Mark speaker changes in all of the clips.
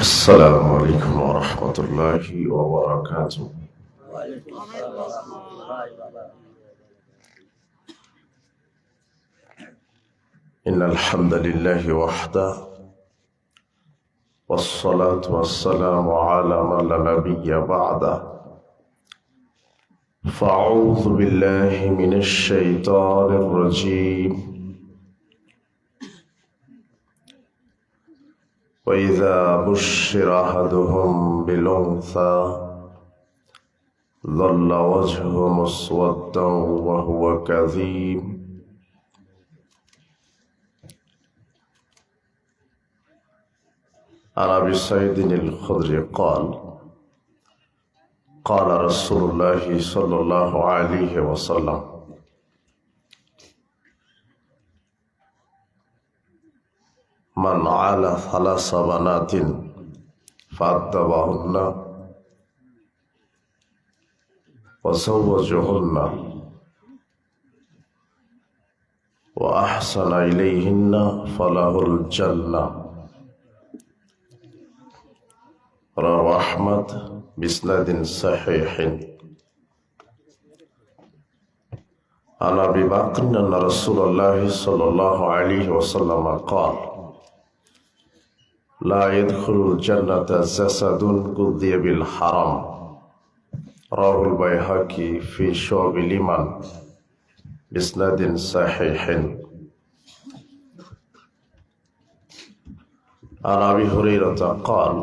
Speaker 1: السلام عليكم ورحمة الله وبركاته. إن الحمد لله وحده والصلاة والسلام على من لا نبي بعده فأعوذ بالله من الشيطان الرجيم وإذا بشر أحدهم بالأنثى ظل وجهه مسودا وهو كظيم عن أبي سعيد الخدري قال قال رسول الله صلى الله عليه وسلم من على ثلاث بنات فأدبهن وزوجهن وأحسن إليهن فله الجنة رواه أحمد بإسناد صحيح. عن أبي بكر أن رسول الله صلى الله عليه وسلم قال لا يدخل الجنة جسد غذي بالحرام رواه البيهقي في شعب الإيمان بإسناد صحيح. عن أبي هريرة قال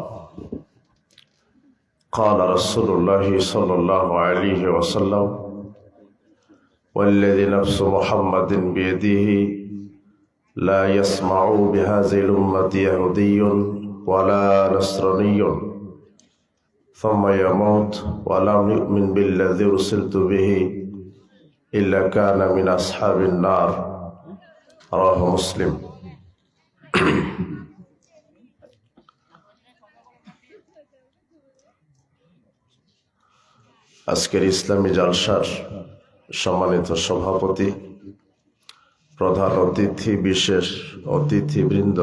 Speaker 1: قال رسول الله صلى الله عليه وسلم والذي نفس محمد بيده لا يسمع بهذه الأمة يهودي ولا نصراني ثم يموت ولم يؤمن بالذي أرسلت به إلا كان من أصحاب النار رواه مسلم. আজকের ইসলামী জালসার সম্মানিত সভাপতি, প্রধান অতিথি, বিশেষ অতিথিবৃন্দ,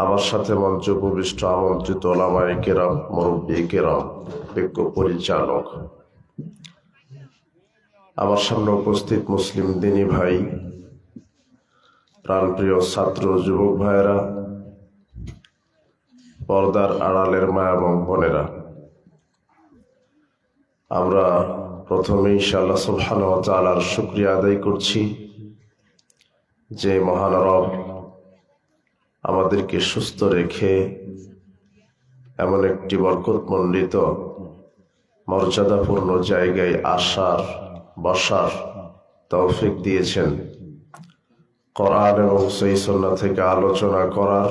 Speaker 1: আমার সাথে মঞ্চ উপবিষ্ট আমন্ত্রিত ওলামায়ে কেরাম, মুরব্বী কেরাম, বিজ্ঞ পরিচালক, আমার সামনে উপস্থিত মুসলিম দিনী ভাই, প্রাণপ্রিয় ছাত্র যুবক ভাইয়েরা, পর্দার আড়ালের মা এবং বোনেরা, আমরা প্রথমে ইনশাআল্লাহ সুবহানাহু ওয়া তাআলার শুকরিয়া আদায় করছি যে মহান রব আমাদেরকে সুস্থ রেখে এমন একটি বরকতমণ্ডিত মর্যাদাপূর্ণ জায়গায় আসার, বসার তৌফিক দিয়েছেন, কোরআন এবং সহিহ সুন্নাহ থেকে আলোচনা করার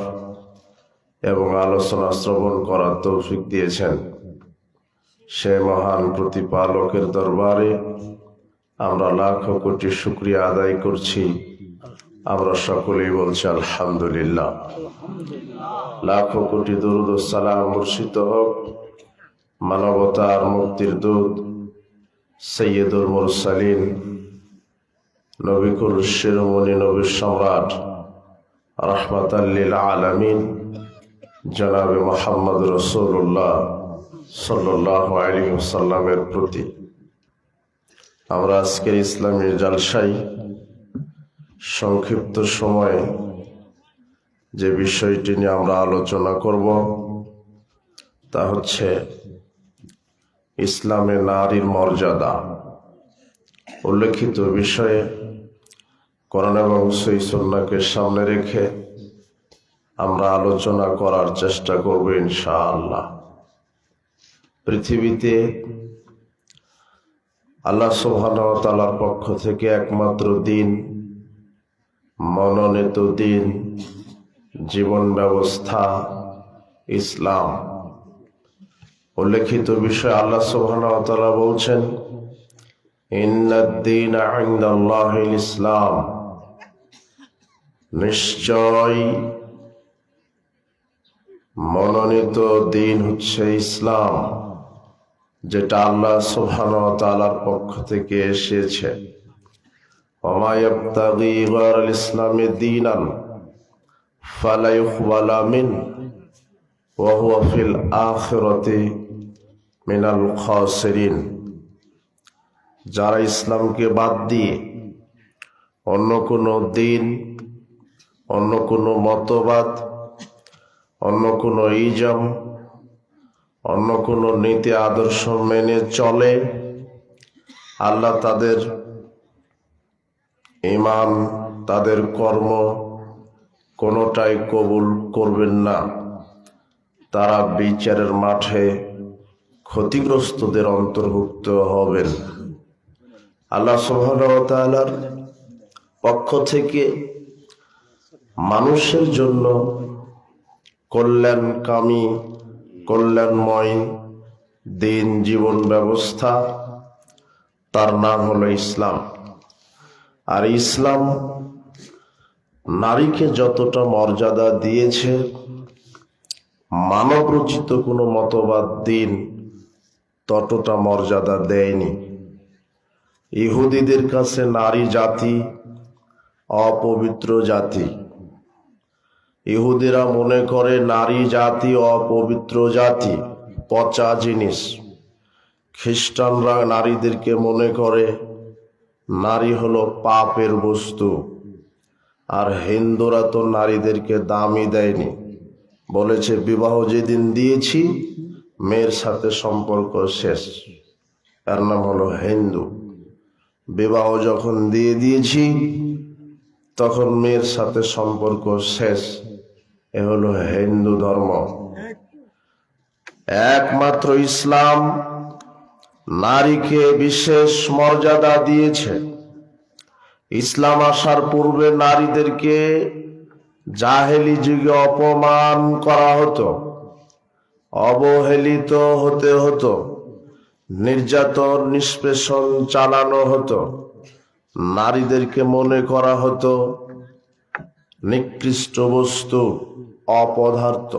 Speaker 1: এবং আলোচনা শ্রবণ করার তৌফিক দিয়েছেন। সে মহান প্রতিপালকের দরবারে আমরা লাখো কোটি শুকরিয়া আদায় করছি। আমরা সকলেই বলছি আলহামদুলিল্লাহ। লাখো কোটি দরুদ ও সালাম বর্ষিত হোক মানবতার মুক্তির দূত সৈয়দুল মুরসালিন, নবিকুল শিরোমণি, নবী সম্রাট, রাহমাতাল লিল আলামিন জনাবে মুহাম্মদ রাসূলুল্লাহ সাল্লাল্লাহু আলাইহি ওয়াসাল্লামের প্রতি। আমরা আজকের ইসলামী জালসায় সংক্ষিপ্ত সময়ে যে বিষয়টি নিয়ে আমরা আলোচনা করব তা হচ্ছে ইসলামে নারীর মর্যাদা। উল্লেখিত বিষয়ে কোরআন এবং সহিহ সুন্নাহকে সামনে রেখে আমরা আলোচনা করার চেষ্টা করব ইনশাআল্লাহ। পৃথিবীতে আল্লাহ সুবহানাহু ওয়া তাআলার পক্ষ থেকে একমাত্র দিন, মনোনীত দিন, জীবন ব্যবস্থা ইসলাম। উল্লেখিত বিষয় আল্লাহ সুবহানাহু ওয়া তাআলা বলছেন ইন্নাদ-দীনা ইনদাল্লাহিল ইসলাম, নিশ্চয় মনোনীত দিন হচ্ছে ইসলাম, যেটা আল্লাহ সুবহানাহু ওয়া তাআলার পক্ষ থেকে এসেছে। ওয়া মা ইয়াবতাগি গায়রাল ইসলামি দীনান, ফালা ইউকবালা মিন ওয়া হুয়া ফিল আখিরাতি মিনাল খাসিরিন। যারা ইসলামকে বাদ দিয়ে অন্য কোনো দিন, অন্য কোনো মতবাদ, অন্য কোনো ইজম, অন্য কোনো নীতি আদর্শ মেনে চলে, আল্লাহ তাদের ঈমান, তাদের কর্ম কোনোটাই কবুল করবেন না। তারা বিচারের মাঠে ক্ষতিগ্রস্তদের অন্তর্ভুক্ত হবেন। আল্লাহ সুবহানাহু ওয়া তাআলার পক্ষ থেকে মানুষের জন্য কল্যাণকামী, কল্যাণময় দিন, জীবন ব্যবস্থা, তার নাম হলো ইসলাম। আর ইসলাম নারীকে যতটা মর্যাদা দিয়েছে, মানব রচিত কোনো মতবাদ দিন ততটা মর্যাদা দেয়নি। ইহুদিদের কাছে নারী জাতি অপবিত্র জাতি। ইহুদিরা মনে করে নারী জাতি অপবিত্র জাতি, পচা জিনিস। খ্রিস্টানরা নারীদেরকে মনে করে নারী হলো পাপের বস্তু। আর হিন্দুরা তো নারীদেরকে দামই দেয়নি, বলেছে বিবাহ যেদিন দিয়েছি মেয়ের সাথে সম্পর্ক শেষ। এর নাম হলো হিন্দু। বিবাহ যখন দিয়ে দিয়েছি তখন মেয়ের সাথে সম্পর্ক শেষ। এ হলো হিন্দু ধর্ম। একমাত্র ইসলাম নারীকে বিশেষ মর্যাদা দিয়েছে। ইসলাম আসার পূর্বে নারীদেরকে জাহেলি যুগে অপমান করা হতো, অবহেলিত হতে হতো, নির্যাতন নিষ্পেষণ চালানো হতো। নারীদেরকে মনে করা হতো নিকৃষ্ট বস্তু, অপদার্থ।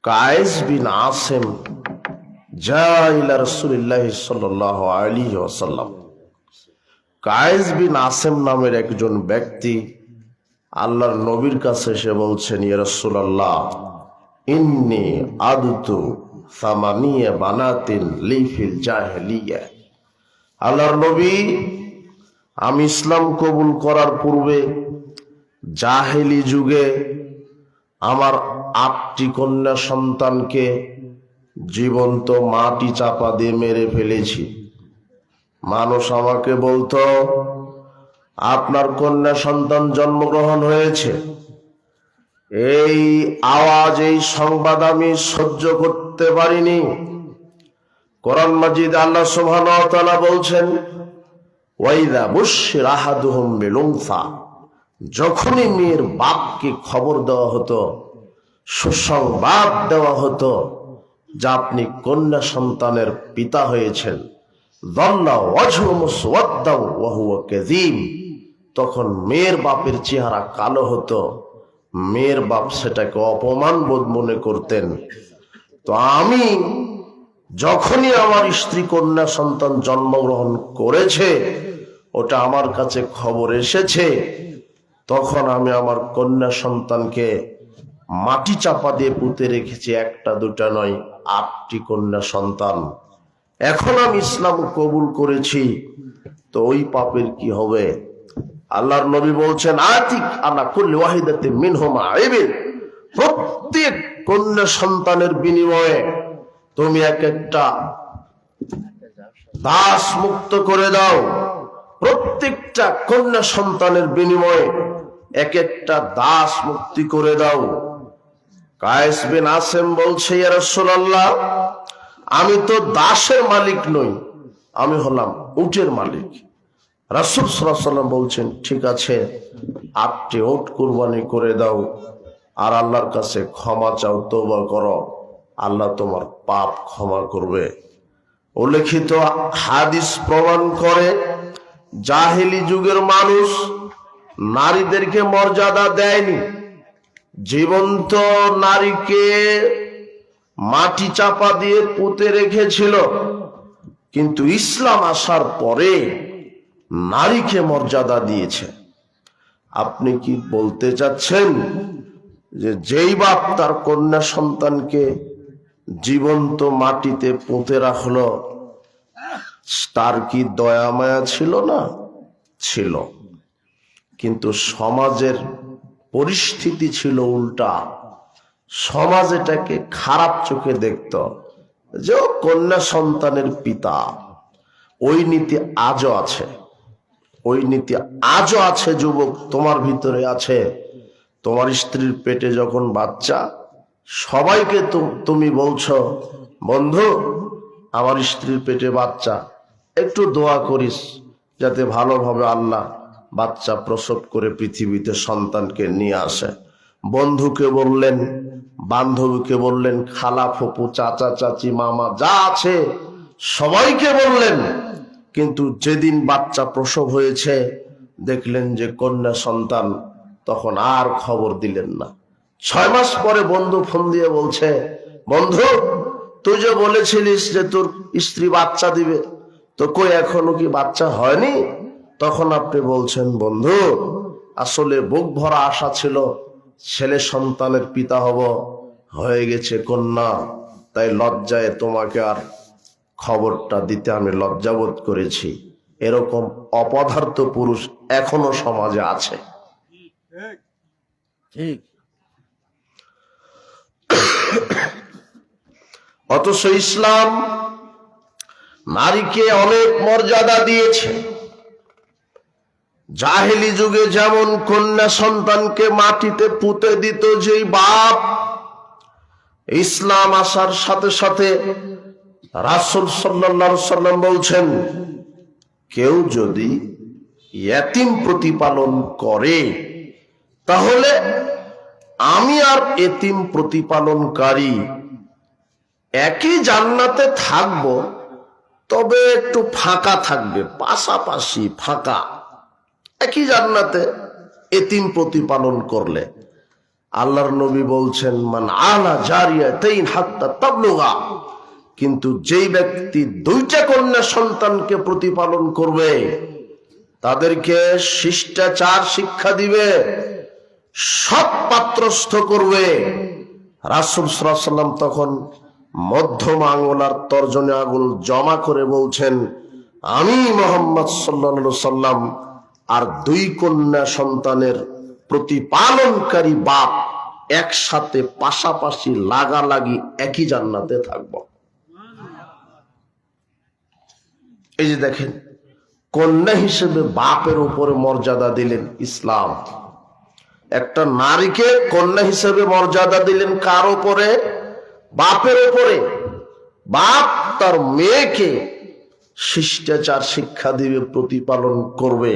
Speaker 1: কায়েস বিন আসেম যা ইলা রাসূলিল্লাহি সাল্লাল্লাহু আলাইহি ওয়াসাল্লাম। কায়েস বিন আসেম নামের একজন ব্যক্তি আল্লাহর নবীর কাছে এসে বলছেন, ইয়া রাসূলুল্লাহ, ইন্নী আদতু সামানিয়া বানাতিন লি ফিল জাহেলিয়া। আল্লাহর নবী, আমি ইসলাম কবুল করার পূর্বে জাহেলি যুগে আমার 8টি কন্যা সন্তানকে জীবন্ত মাটি চাপা দিয়ে মেরে ফেলেছি। মানুষ আমাকে বলতো, আপনার কন্যা সন্তান জন্মগ্রহণ হয়েছে। এই আওয়াজ, এই সংবাদ আমি সহ্য করতে পারিনি। কোরআন মাজিদ আল্লাহ সুবহানাহু ওয়া তাআলা বলছেন, ওয়াইদা বুশশিরা আহাদুহুম বিল উনসা, যখনই মেয়ের বাপকে খবর দেওয়া হতো, সুসংবাদ দেওয়া হতো যে আপনি কন্যা সন্তানের পিতা হয়েছেন, যাল্লা ওয়াজহু মুসওয়াদ্দাও ওয়া হুয়া কাযীম, তখন মেয়ের বাপের চেহারা কালো হতো। মেয়ের বাপ সেটাকে অপমান বোধ মনে করতেন। তো আমি যখনই আমার স্ত্রী কন্যা সন্তান জন্মগ্রহণ করেছে, ওটা আমার কাছে খবর এসেছে, তখন আমি আমার কন্যা সন্তানকে মাটি চাপা দিয়ে পুঁতে রেখেছি। 1টা 2টা নয়, 8টি কন্যা সন্তান। এখন আমি ইসলাম কবুল করেছি, তো ওই পাপের কি হবে? আল্লাহর নবী বলছেন, আতিক আলা কুল্লি ওয়াহিদাতিন মিনহুমা আইবিন, প্রত্যেক কন্যা সন্তানের বিনিময়ে তুমি এক একটা দাস মুক্ত করে দাও। প্রত্যেকটা কন্যা সন্তানের বিনিময়ে এক একটা দাস মুক্তি করে দাও। কায়েস বিন আসেম বলছে, ইয়া রাসূলুল্লাহ, আমি তো দাসের মালিক নই, আমি হলাম উটের মালিক। রাসূল সাল্লাল্লাহু আলাইহি ওয়াসাল্লাম বলছেন, ঠিক আছে, 8টি উট কুরবানি করে দাও আর আল্লাহর কাছে ক্ষমা চাও, তওবা করো, আল্লাহ তোমার পাপ ক্ষমা করবে। উল্লেখিত হাদিস প্রমাণ করে জাহেলি যুগের মানুষ নারীদেরকে মর্যাদা দেয়নি। জীবন্ত নারীকে মাটি চাপা দিয়ে পুঁতে রেখেছিল। কিন্তু ইসলাম আসার পরে নারীকে মর্যাদা দিয়েছে। আপনি কি বলতে চাচ্ছেন যে যেই বাপ তার কন্যা সন্তানকে জীবন্ত মাটিতে পুঁতে রাখলো, তার কি দয়া মায়া ছিল না? ছিল। কিন্তু সমাজের পরিস্থিতি ছিল উল্টা। সমাজ এটাকে খারাপ চোখে দেখত যে ও কন্যা সন্তানের পিতা। ওই নীতি আজও আছে, ওই নীতি আজও আছে। যুবক, তোমার ভিতরে আছে। তোমার স্ত্রীর পেটে যখন বাচ্চা, সবাইকে তুমি বলছো, বন্ধু আমার স্ত্রীর পেটে বাচ্চা, একটু দোয়া করিস যাতে ভালোভাবে আল্লাহ বাচ্চা প্রসব করে পৃথিবীতে সন্তানকে নিয়ে আসে। বন্ধুকে বললেন, বান্ধবীকে বললেন, খালা ফুপু চাচা চাচি মামা যা আছে সবাইকে বললেন। কিন্তু যেদিন বাচ্চা প্রসব হয়েছে, দেখলেন যে কন্যা সন্তান, তখন আর খবর দিলেন না। 6 মাস পরে বন্ধু ফোন দিয়ে বলছে, বন্ধু তুই যে বলেছিলিস যে তোর স্ত্রী বাচ্চা দিবে, তো কই এখনো কি বাচ্চা হয়নি? তখন আপনি বলছেন, বন্ধু আসলে বুক ভরা আশা ছিল ছেলে সন্তানের পিতা হব, হয়ে গেছে কন্যা, তাই লজ্জায় তোমাকে আর খবরটা দিতে আমি লজ্জাবোধ করেছি। এরকম অপদার্থ পুরুষ এখনো সমাজে আছে।
Speaker 2: ঠিক।
Speaker 1: অথচ ইসলাম নারীকে অনেক মর্যাদা দিয়েছে। জাহেলি যুগে যেমন কন্যা সন্তানকে মাটিতে পুঁতে দিত যেই বাপ, ইসলাম আসার সাথে সাথে রাসূল সাল্লাল্লাহু আলাইহি সাল্লাম বলছেন, কেউ যদি ইয়াতিম প্রতিপালন করে তাহলে আমি আর এতিম প্রতিপালনকারী একই জান্নাতে থাকব, তবে একটু ফাঁকা থাকবে, পাশাপাশি ফাঁকা। একই জান্নাতে এতিম প্রতিপালন করলে। আল্লাহর নবী বলছেন, মান আলা জারিয়াতাইন হাত্তা তাবলুগা, কিন্তু যেই ব্যক্তি 2টা কন্যা সন্তানকে প্রতিপালন করবে, তাদেরকে শিষ্টাচার শিক্ষা দিবে, সৎ পাত্রস্থ করবে। রাসূল সাল্লাল্লাহু আলাইহি সাল্লাম তখন মধ্যম আঙ্গুল আর তর্জনী আঙ্গুল জমা করে বলছেন, আমি মুহাম্মদ সাল্লাল্লাহু আলাইহি সাল্লাম আর 2 কন্যা সন্তানের প্রতিপালনকারী বাপ একসাথে পাশাপাশি লাগালাগি একই জান্নাতে থাকব। এই যে দেখেন, কন্যা হিসেবে বাপের উপরে মর্যাদা দিলেন ইসলাম। একটা নারীকে কন্যা হিসেবে মর্যাদা দিলেন কার উপরে? বাপের উপরে। বাপ তার মেয়েকে শিষ্টাচার শিক্ষা দিবে, প্রতিপালন করবে।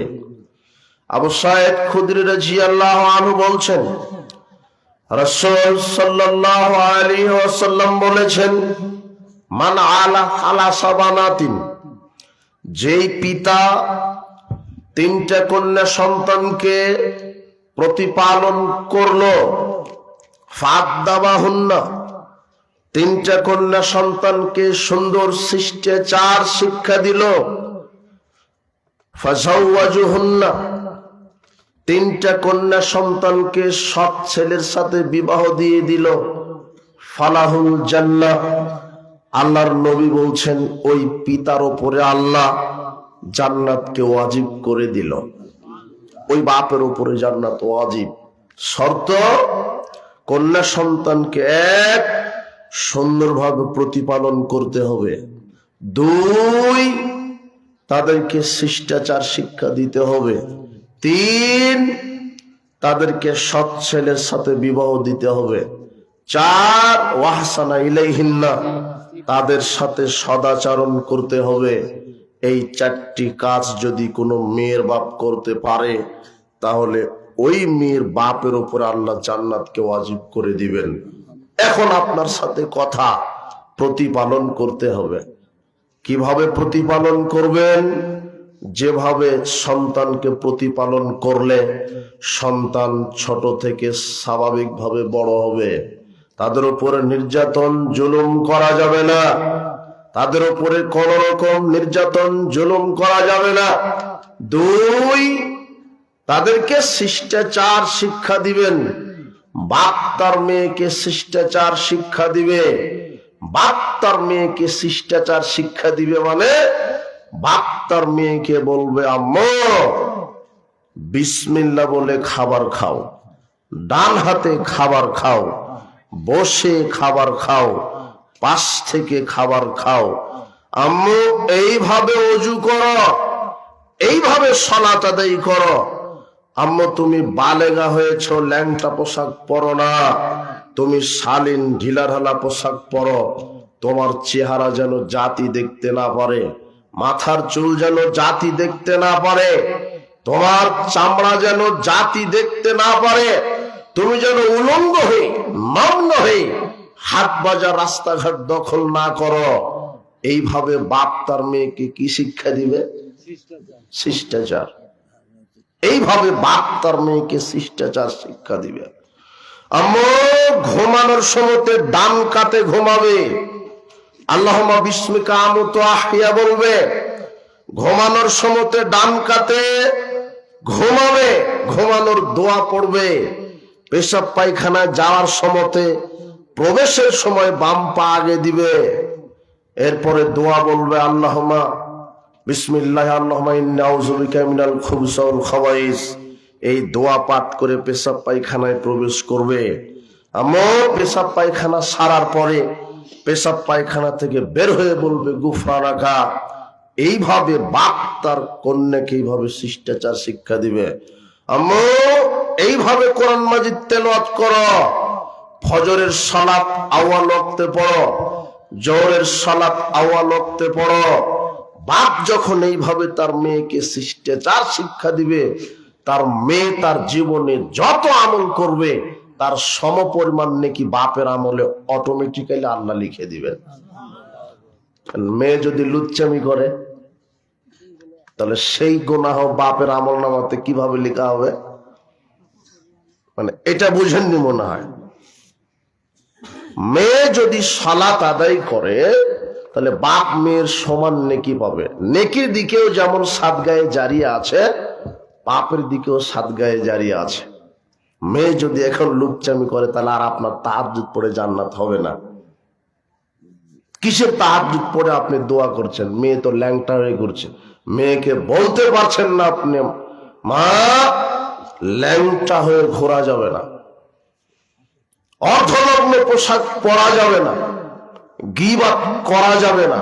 Speaker 1: আবু সাঈদ খুদরি রাদিয়াল্লাহু আনহু বলছেন, রাসূল সাল্লাল্লাহু আলাইহি ওয়াসাল্লাম বলেছেন, মান আলা খালাসা বানাতিন, যেই পিতা 3টা কন্যা সন্তানকে প্রতিপালন করলো, ফাদ্দাবাহুন্না, 3টা কন্যা সন্তানকে সুন্দর শিষ্টাচার শিক্ষা দিল, ফাযাওয়াজুহুন্না, 3টা কন্যা সন্তানকে সৎ ছেলের সাথে বিবাহ দিয়ে দিল, ফালাহুল জান্নাহ, আল্লাহর নবী বলছেন ওই পিতার উপরে আল্লাহ জান্নাতকে ওয়াজিব করে দিল। ওই বাপের উপরে জান্নাত ওয়াজিব। শর্ত, কন্যা সন্তানকে 1 সুন্দরভাবে প্রতিপালন করতে হবে, 2 তাদেরকে শিষ্টাচার শিক্ষা দিতে হবে, 3 তাদেরকে সৎ ছেলের সাথে বিবাহ দিতে হবে, 4 ওয়াহসানা ইলাইহিন্না, তাদের সাথে সদাচরণ করতে হবে। এই 4টি কাজ যদি কোনো মেয়ের বাপ করতে পারে, তাহলে ওই মেয়ের বাপের উপর আল্লাহ জান্নাতকে ওয়াজিব করে দিবেন। এখন আপনার সাথে কথা, প্রতিপালন করতে হবে। কিভাবে প্রতিপালন করবেন? যেভাবে সন্তানকে প্রতিপালন করলে সন্তান ছোট থেকে স্বাভাবিকভাবে বড় হবে। তাদের উপরে নির্যাতন জুলুম করা যাবে না, তাদের উপরে কোন রকম নির্যাতন জুলুম করা যাবে না। 2 তাদেরকে শিষ্টাচার শিক্ষা দিবেন। বাপ তার মেয়েকে শিষ্টাচার শিক্ষা দিবে। বাপ তার মেয়েকে শিষ্টাচার শিক্ষা দিবে মানে বাপ তার মেয়েকে বলবে, আম্মু বিসমিল্লাহ বলে খাবার খাও, ডান হাতে খাবার খাও, বসে খাবার খাও, পাশ থেকে খাবার খাও। আম্মু এইভাবে ওযু করো, এইভাবে সালাত আদায় করো। আম্মু তুমি বালেগা হয়েছো, ল্যাংটা পোশাক পরো না, তুমি শালীন ঢিলাঢালা পোশাক পরো। তোমার চেহারা যেন জাতি দেখতে না পারে, মাথার চুল যেন জাতি দেখতে না পারে, তোমার চামড়া যেন জাতি দেখতে না পারে। তুমি যেন উলঙ্গ হয়ে নগ্ন হয়ে হাট বাজার রাস্তাঘাট দখল না করো। এইভাবে বাপ তার মেয়েকে কি শিক্ষা দিবে? শিষ্টাচার। এইভাবে বাপ তার মেয়েকে শিষ্টাচার শিক্ষা দিবে। আম্মু ঘুমানোর সময়তে ডান কাতে ঘুমাবে, আল্লাহুম্মা বিসমিকা আমুতু আহইয়া বলবে। ঘুমানোর সময়তে ডান কাতে ঘুমাবে, ঘুমানোর দোয়া পড়বে। পেশাব পায়খানায় যাওয়ার সময়তে প্রবেশের সময় বাম পা আগে দিবে। এরপরে দোয়া বলবে, আল্লাহুম্মা বিসমিল্লাহ আল্লাহুম্মা ইন্নী আউযু বিকা মিনাল খুবুসি ওয়াল খাবাইস। এই দোয়া পাঠ করে পেশাব পায়খানায় প্রবেশ করবে। আম্মু পেশাব পায়খানা সারার পরে পেশাব পায়খানা থেকে বের হয়ে বলবে, গুফরানাকা। এইভাবে বাপ তার কন্যাকে এইভাবে শিষ্টাচার শিক্ষা দিবে। আম্মু এইভাবে কোরআন মাজিদ তেলাওয়াত করো, ফজরের সালাত আউয়াল ওয়াক্তে পড়ো, জোহরের সালাত আউয়াল ওয়াক্তে পড়ো। বাপ যখন এইভাবে তার মেয়েকে শিষ্টাচার শিক্ষা দিবে, তার মেয়ে তার জীবনে যত আমল করবে তার সমপরিমাণ নেকি বাপের আমলে অটোমেটিক্যালি আল্লাহ লিখে দিবেন। মেয়ে যদি লুচ্চামি করে তাহলে সেই গুনাহ বাপের আমল নামাতে কিভাবে লেখা হবে? মানে এটা বুঝেননি মনে হয়। মেয়ে যদি সালাত আদায় করে তাহলে বাপ মেয়ের সমান নেকি পাবে। নেকির দিকেও যেমন সাদগায়ে জারিয়া আছে, বাপের দিকেও সাদগায়ে জারিয়া আছে। মেয়ে যদি এখন লুচ্চামি করে তাহলে আর আপনার তাহাজ্জুদ পড়ে জান্নাত হবে না। কিসের তাহাজ্জুদ পড়ে আপনি দোয়া করছেন? মেয়ে তো ল্যাংটা হয়ে ঘুরছে, মেয়েকে বলতে পারছেন না আপনি, মা ল্যাংটা হয়ে ঘোরা যাবে না, অর্ধনগ্ন পোশাক পরা যাবে না, গীবাত করা যাবে না,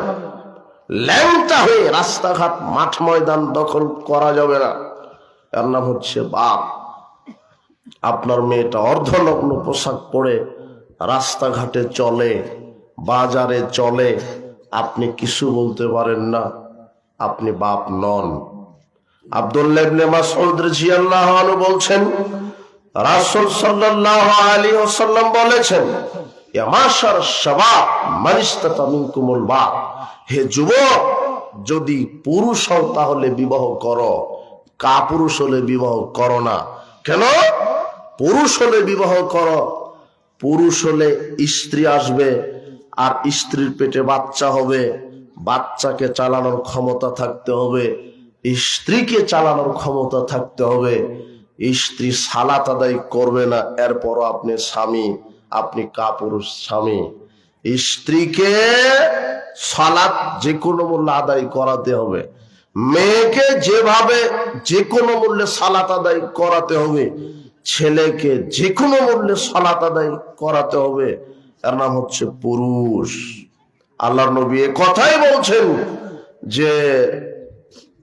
Speaker 1: ল্যাংটা হয়ে রাস্তাঘাট মাঠ ময়দান দখল করা যাবে না। এর নাম হচ্ছে বাপ। আপনার মেয়েটা অর্ধনগ্ন পোশাক পরে রাস্তাঘাটে চলে, বাজারে চলে, আপনি কিছু বলতে পারেন না, আপনি বাপ নন। আব্দুল্লাহ ইবনে মাসউদ রাদিয়াল্লাহু আনহু বলছেন, রাসূল সাল্লাল্লাহু আলাইহি ওয়াসাল্লাম বলেছেন, ইয়া মাশার শাবাব মান ইসতাতা মিনকুমুল বাত। হে যুবক, যদি পুরুষ হও তাহলে বিবাহ করো, কাপুরুষ হলে বিবাহ করো না। কেন? পুরুষ হলে বিবাহ করো, পুরুষ হলে স্ত্রী আসবে, আর স্ত্রীর পেটে বাচ্চা হবে, বাচ্চাকে চালানোর ক্ষমতা থাকতে হবে, স্ত্রীকে চালানোর ক্ষমতা থাকতে হবে। স্ত্রী সালাত আদায় করবে না, এরপরও আপনি স্বামী, আপনি কাপুরুষ স্বামী। স্ত্রীকে সালাত যে কোনো মূল্যে আদায় করাতে হবে, মেয়েকে যেভাবে যে কোনো মূল্যে সালাত আদায় করাতে হবে, ছেলেকে যে কোনো মূল্যে সালাত আদায় করাতে হবে। এর নাম হচ্ছে পুরুষ। আল্লাহর নবী এ কথাই বলছেন যে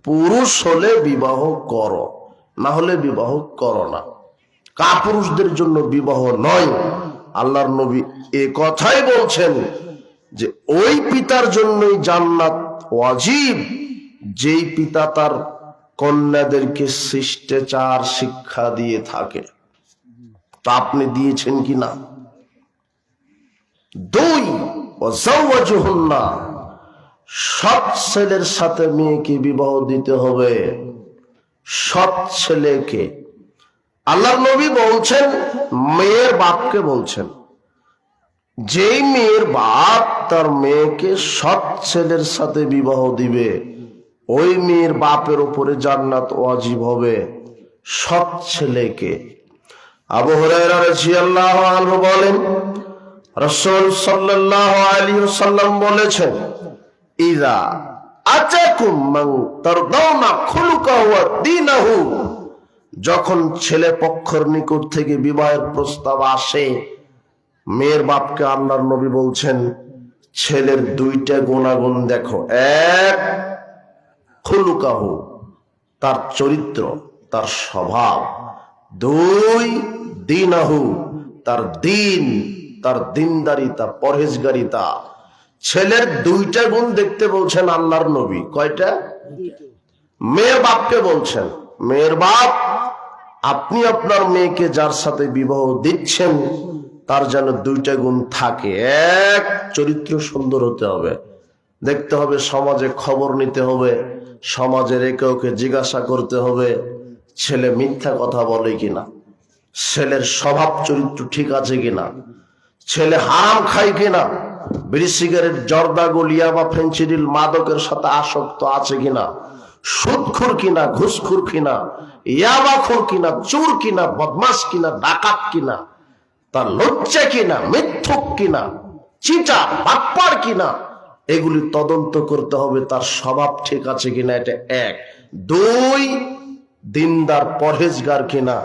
Speaker 1: পুরুষ হলে বিবাহ করো, না হলে বিবাহ করো না। কাপুরুষদের জন্য বিবাহ নয়। আল্লাহর নবী এ কথাই বলছেন যে ওই পিতার জন্যই জান্নাত ওয়াজিব যেই পিতা তার কন্যাদেরকে শিষ্টাচার শিক্ষা দিয়ে থাকে। তা আপনি দিয়েছেন কি না? দুই, ওয়াজাওয়াজুহুন্না, সৎ ছেলের সাথে মেয়েকে বিবাহ দিতে হবে, সৎ ছেলেকে। আল্লাহর নবী বলছেন, মেয়ের বাপকে বলছেন, যেই মেয়ের বাপ তার মেয়েকে সৎ ছেলের সাথে বিবাহ দিবে, ওই মেয়ের বাপের উপরে জান্নাত ওয়াজিব হবে। সৎ ছেলেকে। আবু হুরায়রা রাদিয়াল্লাহু আনহু বলেন, রাসূল সাল্লাল্লাহু আলাইহি ওয়াসাল্লাম বলেছেন, ইযা আতাকুম মান তারদাউনা খুলুকাহু ওয়া দীনাহু, যখন ছেলে পক্ষের নিকট থেকে বিবাহের প্রস্তাব আসে, মেয়ের বাপকে আল্লাহর নবী বলছেন, ছেলের দুইটা গুণাগুণ দেখো। এক, খুলুকাহু, তার চরিত্র, তার স্বভাব। দুই, দীনাহু, তার দিন, তার দিনদারিতা, পরহেজগারিতা। ছেলের দুইটা গুণ দেখতে বলছেন আল্লাহর নবী। কয়টা? মেয়ের বাপকে বলছেন, মেয়ের বাপ, আপনি আপনার মেয়েকে যার সাথে বিবাহ দিচ্ছেন তার যেন দুইটা গুণ থাকে। এক, চরিত্র সুন্দর হতে হবে, দেখতে হবে, সমাজে খবর নিতে হবে, সমাজের একে ওকে জিজ্ঞাসা করতে হবে ছেলে মিথ্যা কথা বলে কিনা, ছেলের স্বভাব চরিত্র ঠিক আছে কিনা, ছেলে হারাম খায় কিনা, বিড়ি সিগারেট, জর্দা, গলিয়া বা ফেন্সিডিল মাদকের সাথে আসক্ত আছে কিনা, সুদখোর কিনা, ঘুষখোর কিনা, ইয়াবাখোর কিনা, চোর কিনা, বদমাস কিনা, ডাকাত কিনা, তার লজ্জা কিনা, মিথ্যুক কিনা, চিটা বাটপার কিনা, এগুলি তদন্ত করতে হবে, তার স্বভাব ঠিক আছে কিনা। এটা এক। দুই, দিনদার পরহেজগার কিনা,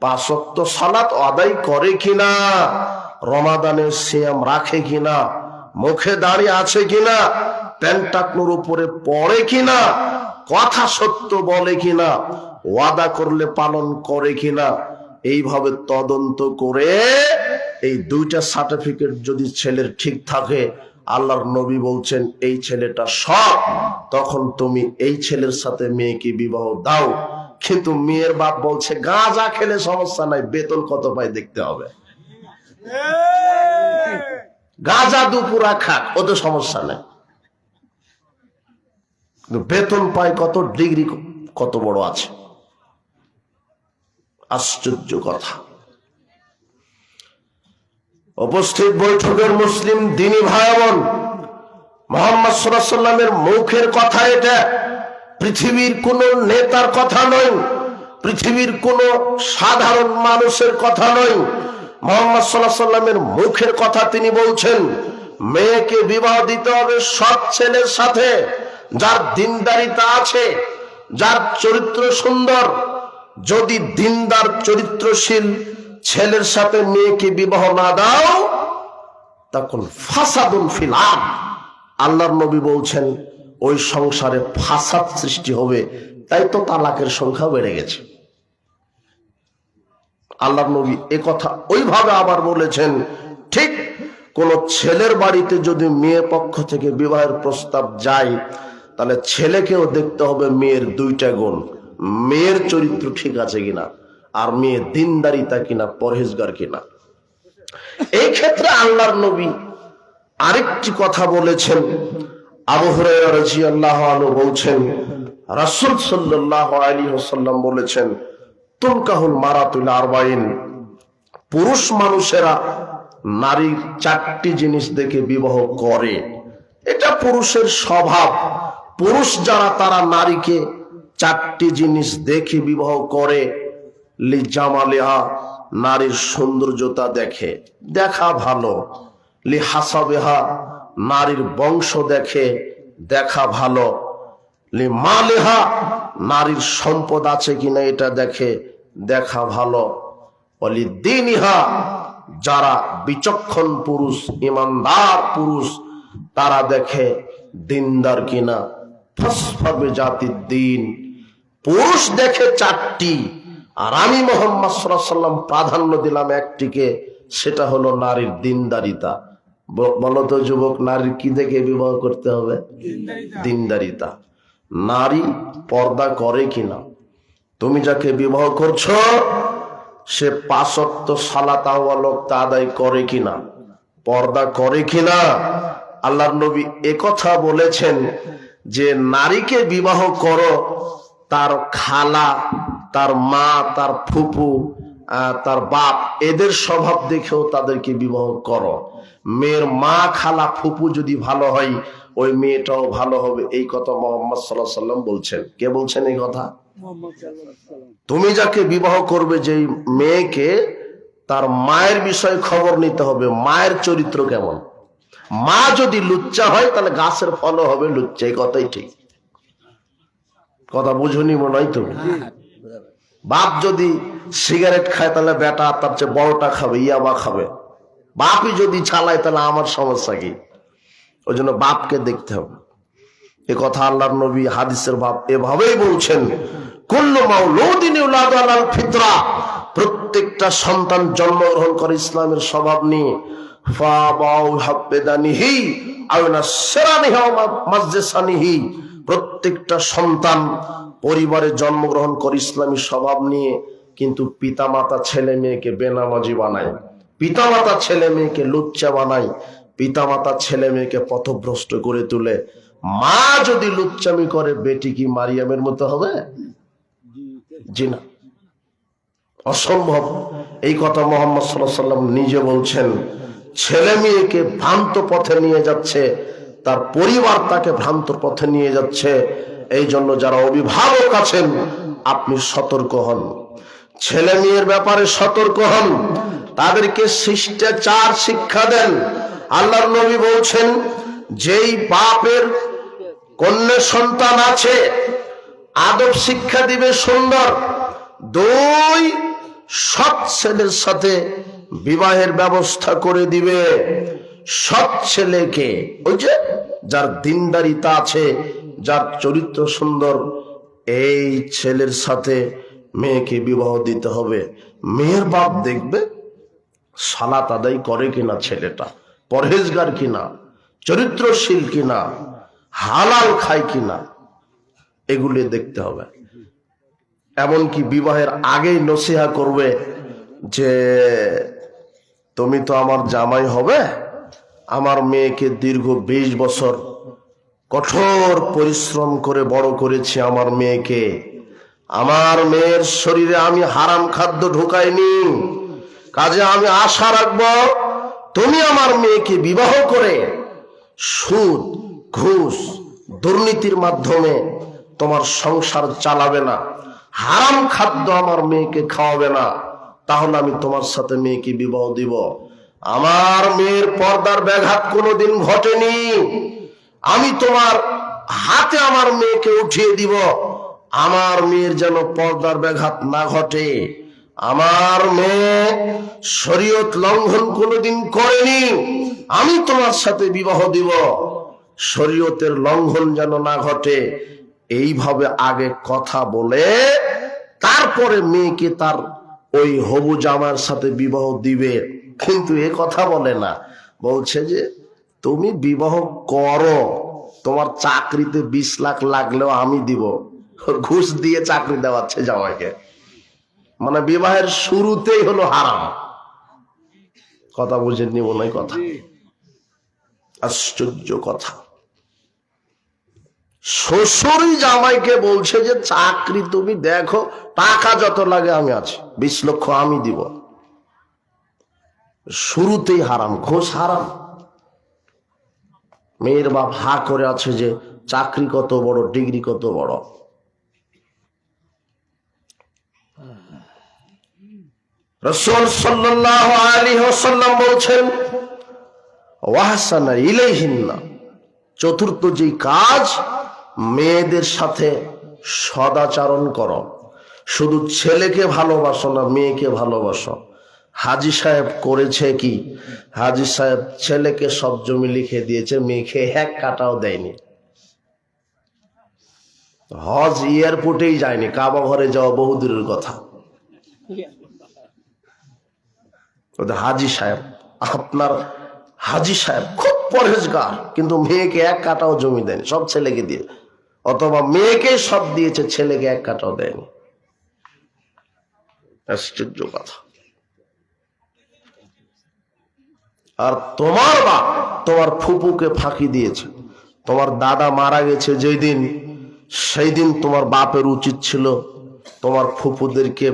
Speaker 1: 5 ওয়াক্ত সালাত আদায় করে কিনা, রমাদানের সিয়াম রাখে কিনা, মুখে দাঁড়িয়ে আছে কিনা, প্যান্ট টাকনোর উপরে পড়ে কিনা, কথা সত্য বলে কিনা, ওয়াদা করলে পালন করে কিনা। এইভাবে তদন্ত করে এই দুইটা সার্টিফিকেট যদি ছেলের ঠিক থাকে, আল্লাহর নবী বলছেন এই ছেলেটা সৎ, তখন তুমি এই ছেলের সাথে মেয়েকে বিবাহ দাও। কিন্তু মেয়ের বাপ বলছে গাঁজা খেলে সমস্যা নাই, বেতন কত পায় দেখতে হবে। গাঁজা দুপুরা খাক, ওতে সমস্যা নাই, বেতন পায় কত, ডিগ্রি কত বড় আছে। আশ্চর্য কথা। উপস্থিত বৈঠকের মুসলিম দিনী ভাই বোন, মুহাম্মদ সাল্লাল্লাহু আলাইহি ওয়াসাল্লামের মুখের কথা এটা, পৃথিবীর কোন নেতার কথা নয়, পৃথিবীর কোন সাধারণ মানুষের কথা নয়, মুহাম্মদ সাল্লাল্লাহু আলাইহি ওয়াসাল্লামের মুখের কথা তিনি বলছেন। মেয়েকে বিবাহ দিতে হবে সৎ ছেলের সাথে, যার দিনদারিতা আছে, যার চরিত্র সুন্দর। যদি দিনদার চরিত্রশীল ছেলের সাথে মেয়েকে বিবাহ না দাও, তখন ফাসাদুন ফিল আরদ, আল্লাহর নবী বলছেন ওই সংসারে ফাসাদ সৃষ্টি হবে। তাই তো তালাকের সংখ্যা বেড়ে গেছে। আল্লাহর নবী এ কথা ওইভাবে আবার বলেছেন, ঠিক কোন ছেলের বাড়িতে যদি মেয়ে পক্ষ থেকে বিবাহের প্রস্তাব যায়, তাহলে ছেলেকেও দেখতে হবে মেয়ের দুইটা গুণ, মেয়ের চরিত্র ঠিক আছে কিনা, আর মেয়ে দিনদারিতা কিনা, পরহেজগার কিনা। এই ক্ষেত্রে আল্লাহর নবী আরেকটি কথা বলেছেন। আবু হুরায়রা রাদিয়াল্লাহু আনহু বলছেন, রাসূল সাল্লাল্লাহু আলাইহি ওয়াসাল্লাম বলেছেন, তুনকাহুল মারাতুল আরবাইন, পুরুষ মানুষেরা নারীর 4টি জিনিস দেখে বিবাহ করে। এটা পুরুষের স্বভাব। পুরুষ যারা, তারা নারীকে 4টি জিনিস দেখে বিবাহ করে। লিজামালিহা, নারীর সৌন্দর্যতা দেখে, দেখা ভালো। লিহাসাবিহা, নারীর বংশ দেখে, দেখা ভালো। লিমালিহা, নারীর সম্পদ আছে কিনা এটা দেখে, দেখা ভালো। ওয়ালিদ্দিনিহা, যারা বিচক্ষণ পুরুষ, ইমানদার পুরুষ, তারা দেখে দিনদার কিনা। ফাসফাবে জাতির দিন, পুরুষ দেখে 4টি, আর আমি মুহাম্মদ সাল্লাল্লাহু আলাইহি ওয়াসাল্লাম প্রাধান্য দিলাম একটিকে, সেটা হলো নারীর দিনদারিতা। বলো তো যুবক, নারীর কি দেখে বিবাহ করতে হবে? দিনদারিতা। নারী পর্দা করে কিনা, তুমি যাকে বিবাহ করছো সে 5 ওয়াক্ত সালাত আদায় করে কিনা, পর্দা করে কিনা। আল্লাহর নবী একথা বলেছেন যে নারীকে বিবাহ করো তার খালা, তার মা, তার ফুপু, তার বাপ, এদের স্বভাব দেখেও তাদেরকে বিবাহ করো। মেয়ের মা, খালা, ফুপু যদি ভালো হয়, ওই মেয়েটাও ভালো হবে। এই কথা মুহাম্মদ সাল্লাল্লাহু আলাইহি ওয়াসাল্লাম বলছেন। কে বলছেন এই কথা? তুমি যাকে বিবাহ করবে, যে মেয়েকে, তার মায়ের বিষয়ে খবর নিতে হবে, মায়ের চরিত্র কেমন। মা যদি লুচ্চা হয় তাহলে গাছের ফলও হবে লুচ্চা, এই কথাই ঠিক। কথা বুঝুনি মনে হয় তো। বাপ যদি সিগারেট খায় তাহলে বেটা তার চেয়ে বড়টা খাবে, ইয়াবা খাবে। বাপই যদি চালায় তাহলে আমার সমস্যা কি? ওই জন্য বাপকে দেখতে হবে। এ কথা আল্লাহর নবী হাদিসের ভাব এভাবেই বলছেন, কুল্লু মাউলুদিন ইউলাদু আলাল ফিতরা, প্রত্যেকটা সন্তান জন্মগ্রহণ করে ইসলামের স্বভাব নিয়ে। ফাবাউ হাব্বাদানিহি আও নাসরানিহি আও মাজসানিহি, প্রত্যেকটা সন্তান পরিবারে জন্মগ্রহণ করে ইসলামী স্বভাব নিয়ে, কিন্তু পিতামাতা ছেলে মেয়েকে বেনামাজি বানায়, পিতামাতা ছেলে মেয়েকে লুচ্চা বানায়, পিতামাতা ছেলে মেয়েকে পথভ্রষ্ট করে তোলে। মা যদি লুচ্চামি করে, বেটি কি মারিয়ামের মতো হবে? জি না, অসম্ভব। এই কথা মুহাম্মদ সাল্লাল্লাহু আলাইহি ওয়াসাল্লাম নিজে বলছেন। ছেলে মেয়েকে ভ্রান্ত পথে নিয়ে যাচ্ছে, তার পরিবার তাকে ভ্রান্ত পথে নিয়ে যাচ্ছে। এই জন্য যারা অভিভাবক আছেন, আপনি সতর্ক হন, ছেলে মেয়ের ব্যাপারে সতর্ক হন, তাদেরকে শিষ্টাচার শিক্ষা দেন। আল্লাহর নবী বলছেন, যেই বাপের কন্যা সন্তান আছে, আদব শিক্ষা দিবে সুন্দর, দুই সৎ ছেলের সাথে বিবাহের ব্যবস্থা করে দিবে। সৎ ছেলেকে, ওই যে যার দিনদারিতা আছে, যার চরিত্র সুন্দর, এই ছেলের সাথে মেয়েকে বিবাহ দিতে হবে। মেয়ের বাপ দেখবে সালাত আদায় করে কিনা, ছেলেটা পরহেজগার কিনা, চরিত্রশীল কিনা, হালাল খায় কিনা, এগুলি দেখতে হবে। এমনকি বিবাহের আগেই নসিহা করবে যে তুমি তো আমার জামাই হবে, আমার মেয়েকে দীর্ঘ 20 বছর কঠোর পরিশ্রম করে বড় করেছি আমার মেয়েকে, আমার মেয়ের শরীরে আমি হারাম খাদ্য ঢুকাইনি, কাজে আমি আশা রাখবো তুমি আমার মেয়েকে বিবাহ করে সুদ, ঘুষ, দুর্নীতির মাধ্যমে তোমার সংসার চালাবে না, হারাম খাদ্য আমার মেয়েকে খাওয়াবে না, তাহলে আমি তোমার সাথে মেয়েকে বিবাহ দিব। আমার মেয়ের পর্দার ব্যাঘাত কোনোদিন ঘটেনি, আমি তোমার হাতে আমার মেয়েকে উঠিয়ে দিব, আমার মেয়ের যেন পর্দার ব্যাঘাত না ঘটে। আমার মেয়ে শরীয়ত লঙ্ঘন কোনোদিন করেনি, আমি তোমার সাথে বিবাহ দিব, শরীয়তের লঙ্ঘন যেন না ঘটে। এইভাবে আগে কথা বলে তারপরে মেয়েকে তার ওই হবু জামার সাথে বিবাহ দিবে। কিন্তু এ কথা বলে না, বলছে যে তুমি বিবাহ করো, তোমার চাকরিতে 20 লাখ লাগলেও আমি দিব। ঘুষ দিয়ে চাকরি দেওয়াচ্ছে জামাইকে, মানে বিবাহের শুরুতেই হলো হারাম। কথা বুঝেননি মনে হয়? কথা আশ্চর্য কথা। শ্বশুরই জামাইকে বলছে যে চাকরি তুমি দেখো, টাকা যত লাগে আমি আছি, 20 লক্ষ আমি দিব। শুরুতেই হারাম, ঘুষ হারাম। মেয়ের বাপ হা করে আছে যে চাকরি কত বড়, ডিগ্রি কত বড়। রাসূল সাল্লাল্লাহু আলাইহি ওয়াসাল্লাম বলছেন, ওয়াহসানা ইলাইহিন্না, চতুর্থ যে কাজ, মেয়েদের সাথে সদাচরণ করো। শুধু ছেলেকে ভালোবাসো না, মেয়েকে ভালোবাসো। হাজী সাহেব করেছে কি? হাজী সাহেব ছেলেকে সব জমি লিখে দিয়েছে, মেয়েকে 1 কাটাও দেয়নি। হজ এয়ারপোর্টেই যায়নি, কাবা ঘরে যাওয়া বহুদূরের কথা। হাজী সাহেব, আপনার হাজী সাহেব খুব পরহেজগার, কিন্তু মেয়েকে 1 কাটাও জমি দেয়নি, সব ছেলেকে দিয়ে, অথবা মেয়েকে সব দিয়েছে, ছেলেকে 1 কাটাও দেয়নি। আশ্চর্য কথা। আর তোমার বাপ তোমার ফুপুকে ফাঁকি দিয়েছে। তোমার দাদা মারা গেছে যেই দিন, সেই দিন তোমার বাপের উচিত ছিল তোমার ফুপুদেরকে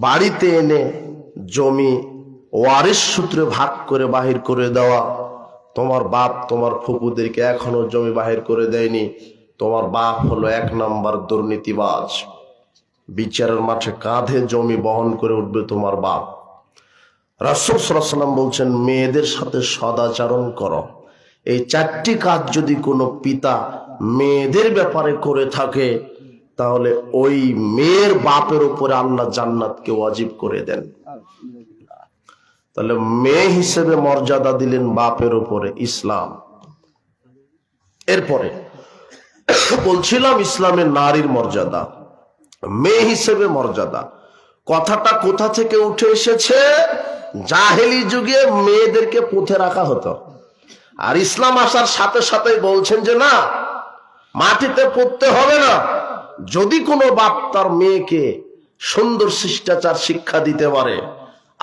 Speaker 1: বাড়িতে এনে জমি ওয়ারিশ সূত্রে ভাগ করে বাহির করে দেওয়া। তোমার বাপ তোমার ফুপুদেরকে এখনো জমি বাহির করে দেয়নি। তোমার বাপ হলো 1 নম্বর দুর্নীতিবাজ। বিচারের মাঠে কাঁধে জমি বহন করে উঠবে তোমার বাপ। রাসূল সাল্লাল্লাহু আলাইহি ওয়াসাল্লাম বলছেন, মেয়েদের সাথে সদাচরণ করো। এই 4টি কাজ যদি কোনো পিতা মেয়েদের ব্যাপারে করে থাকে, তাহলে ওই মেয়ের বাপের উপরে আল্লাহ জান্নাতকে ওয়াজিব করে দেন। তাহলে মেয়ে হিসেবে মর্যাদা দিলেন বাপের উপরে ইসলাম। এরপরে বলছিলাম ইসলামের নারীর মর্যাদা, মেয়ে হিসেবে মর্যাদা। কথাটা কোথা থেকে উঠে এসেছে? জাহেলি যুগে মেয়েদেরকে পুঁতে রাখা হতো, আর ইসলাম আসার সাথে সাথে বলছেন যে না, মাটিতে পুঁততে হবে না। যদি কোনো বাপ তার মেয়েকে সুন্দর শিষ্টাচার শিক্ষা দিতে পারে,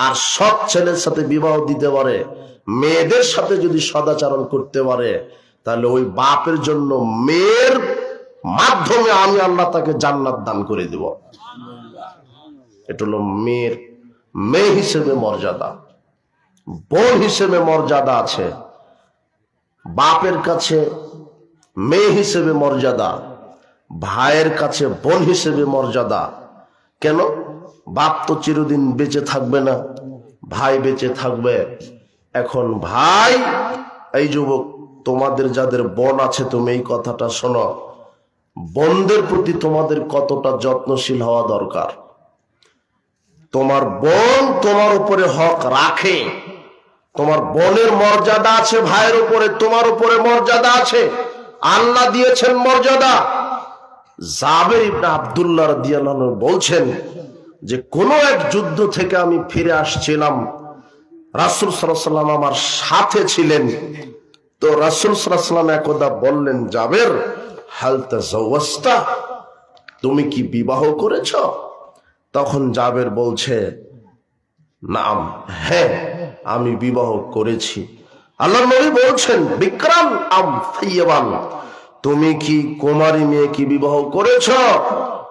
Speaker 1: আর সৎ ছেলের সাথে বিবাহ দিতে পারে, মেয়েদের সাথে যদি সদাচরণ করতে পারে, তাহলে ওই বাপের জন্য মেয়ের মাধ্যমে আমি আল্লাহ তাকে জান্নাত দান করে দেব। এটা হলো মেয়ে হিসেবে মর্যাদা। বোন হিসেবে মর্যাদা আছে, বাপের কাছে মেয়ে হিসেবে মর্যাদা, ভাইয়ের কাছে বোন হিসেবে মর্যাদা। কেন? বাপ তো চিরদিন বেঁচে থাকবে না, ভাই বেঁচে থাকবে। এখন ভাই, এই যুবক, তোমাদের যাদের বোন আছে, তুমি এই কথাটা শোনো, বোনদের প্রতি তোমাদের কতটা যত্নশীল হওয়া দরকার। তোমার বোন তোমার উপরে হক রাখে, তোমার বোনের মর্যাদা আছে, ভাইয়ের উপরে তোমার উপরে মর্যাদা আছে, আল্লাহ দিয়েছেন মর্যাদা। জাবের ইবনে আব্দুল্লাহ রাদিয়াল্লাহু আনহু বলছেন যে কোন এক যুদ্ধ থেকে আমি ফিরে আসছিলাম, রাসূল সাল্লাল্লাহু আলাইহি ওয়াসাল্লাম আমার সাথে ছিলেন। তো রাসূল সাল্লাল্লাহু আলাইহি ওয়াসাল্লাম একদা বললেন, জাবের, হাল তাযাওয়াজতা, তুমি কি বিবাহ করেছ? তখন জাবের বলছে, নাম, হ্যাঁ আমি বিবাহ করেছি। আল্লাহর নবী বলছেন, বিকরাম আম ফাইয়াবান, তুমি কি কুমারী মেয়েকে বিবাহ করেছ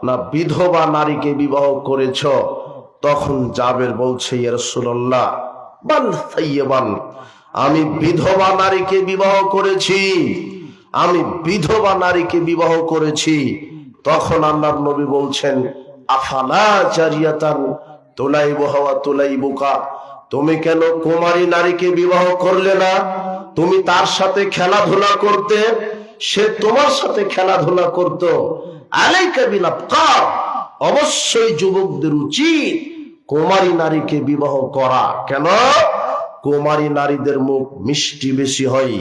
Speaker 1: না বিধবা নারীকে বিবাহ করেছ? তখন জাবের বলছে, ইয়া রাসূলুল্লাহ, বাল ফাইয়াবান, আমি বিধবা নারীকে বিবাহ করেছি, আমি বিধবা নারীকে বিবাহ করেছি। তখন আল্লাহর নবী বলছেন, আফালা জারিয়াতান তুলাইবুহা ওয়া তুলাইবুকা, তুমি কেন কুমারী নারীকে বিবাহ করলে না? তুমি তার সাথে খেলাধুলা করতে, সে তোমার সাথে খেলাধুলা করত। আলাইকা বিল আবকার, অবশ্যই যুবকদের উচিত কুমারী নারীকে বিবাহ করা। কেন? কুমারী নারীদের মুখ মিষ্টি বেশি হয়,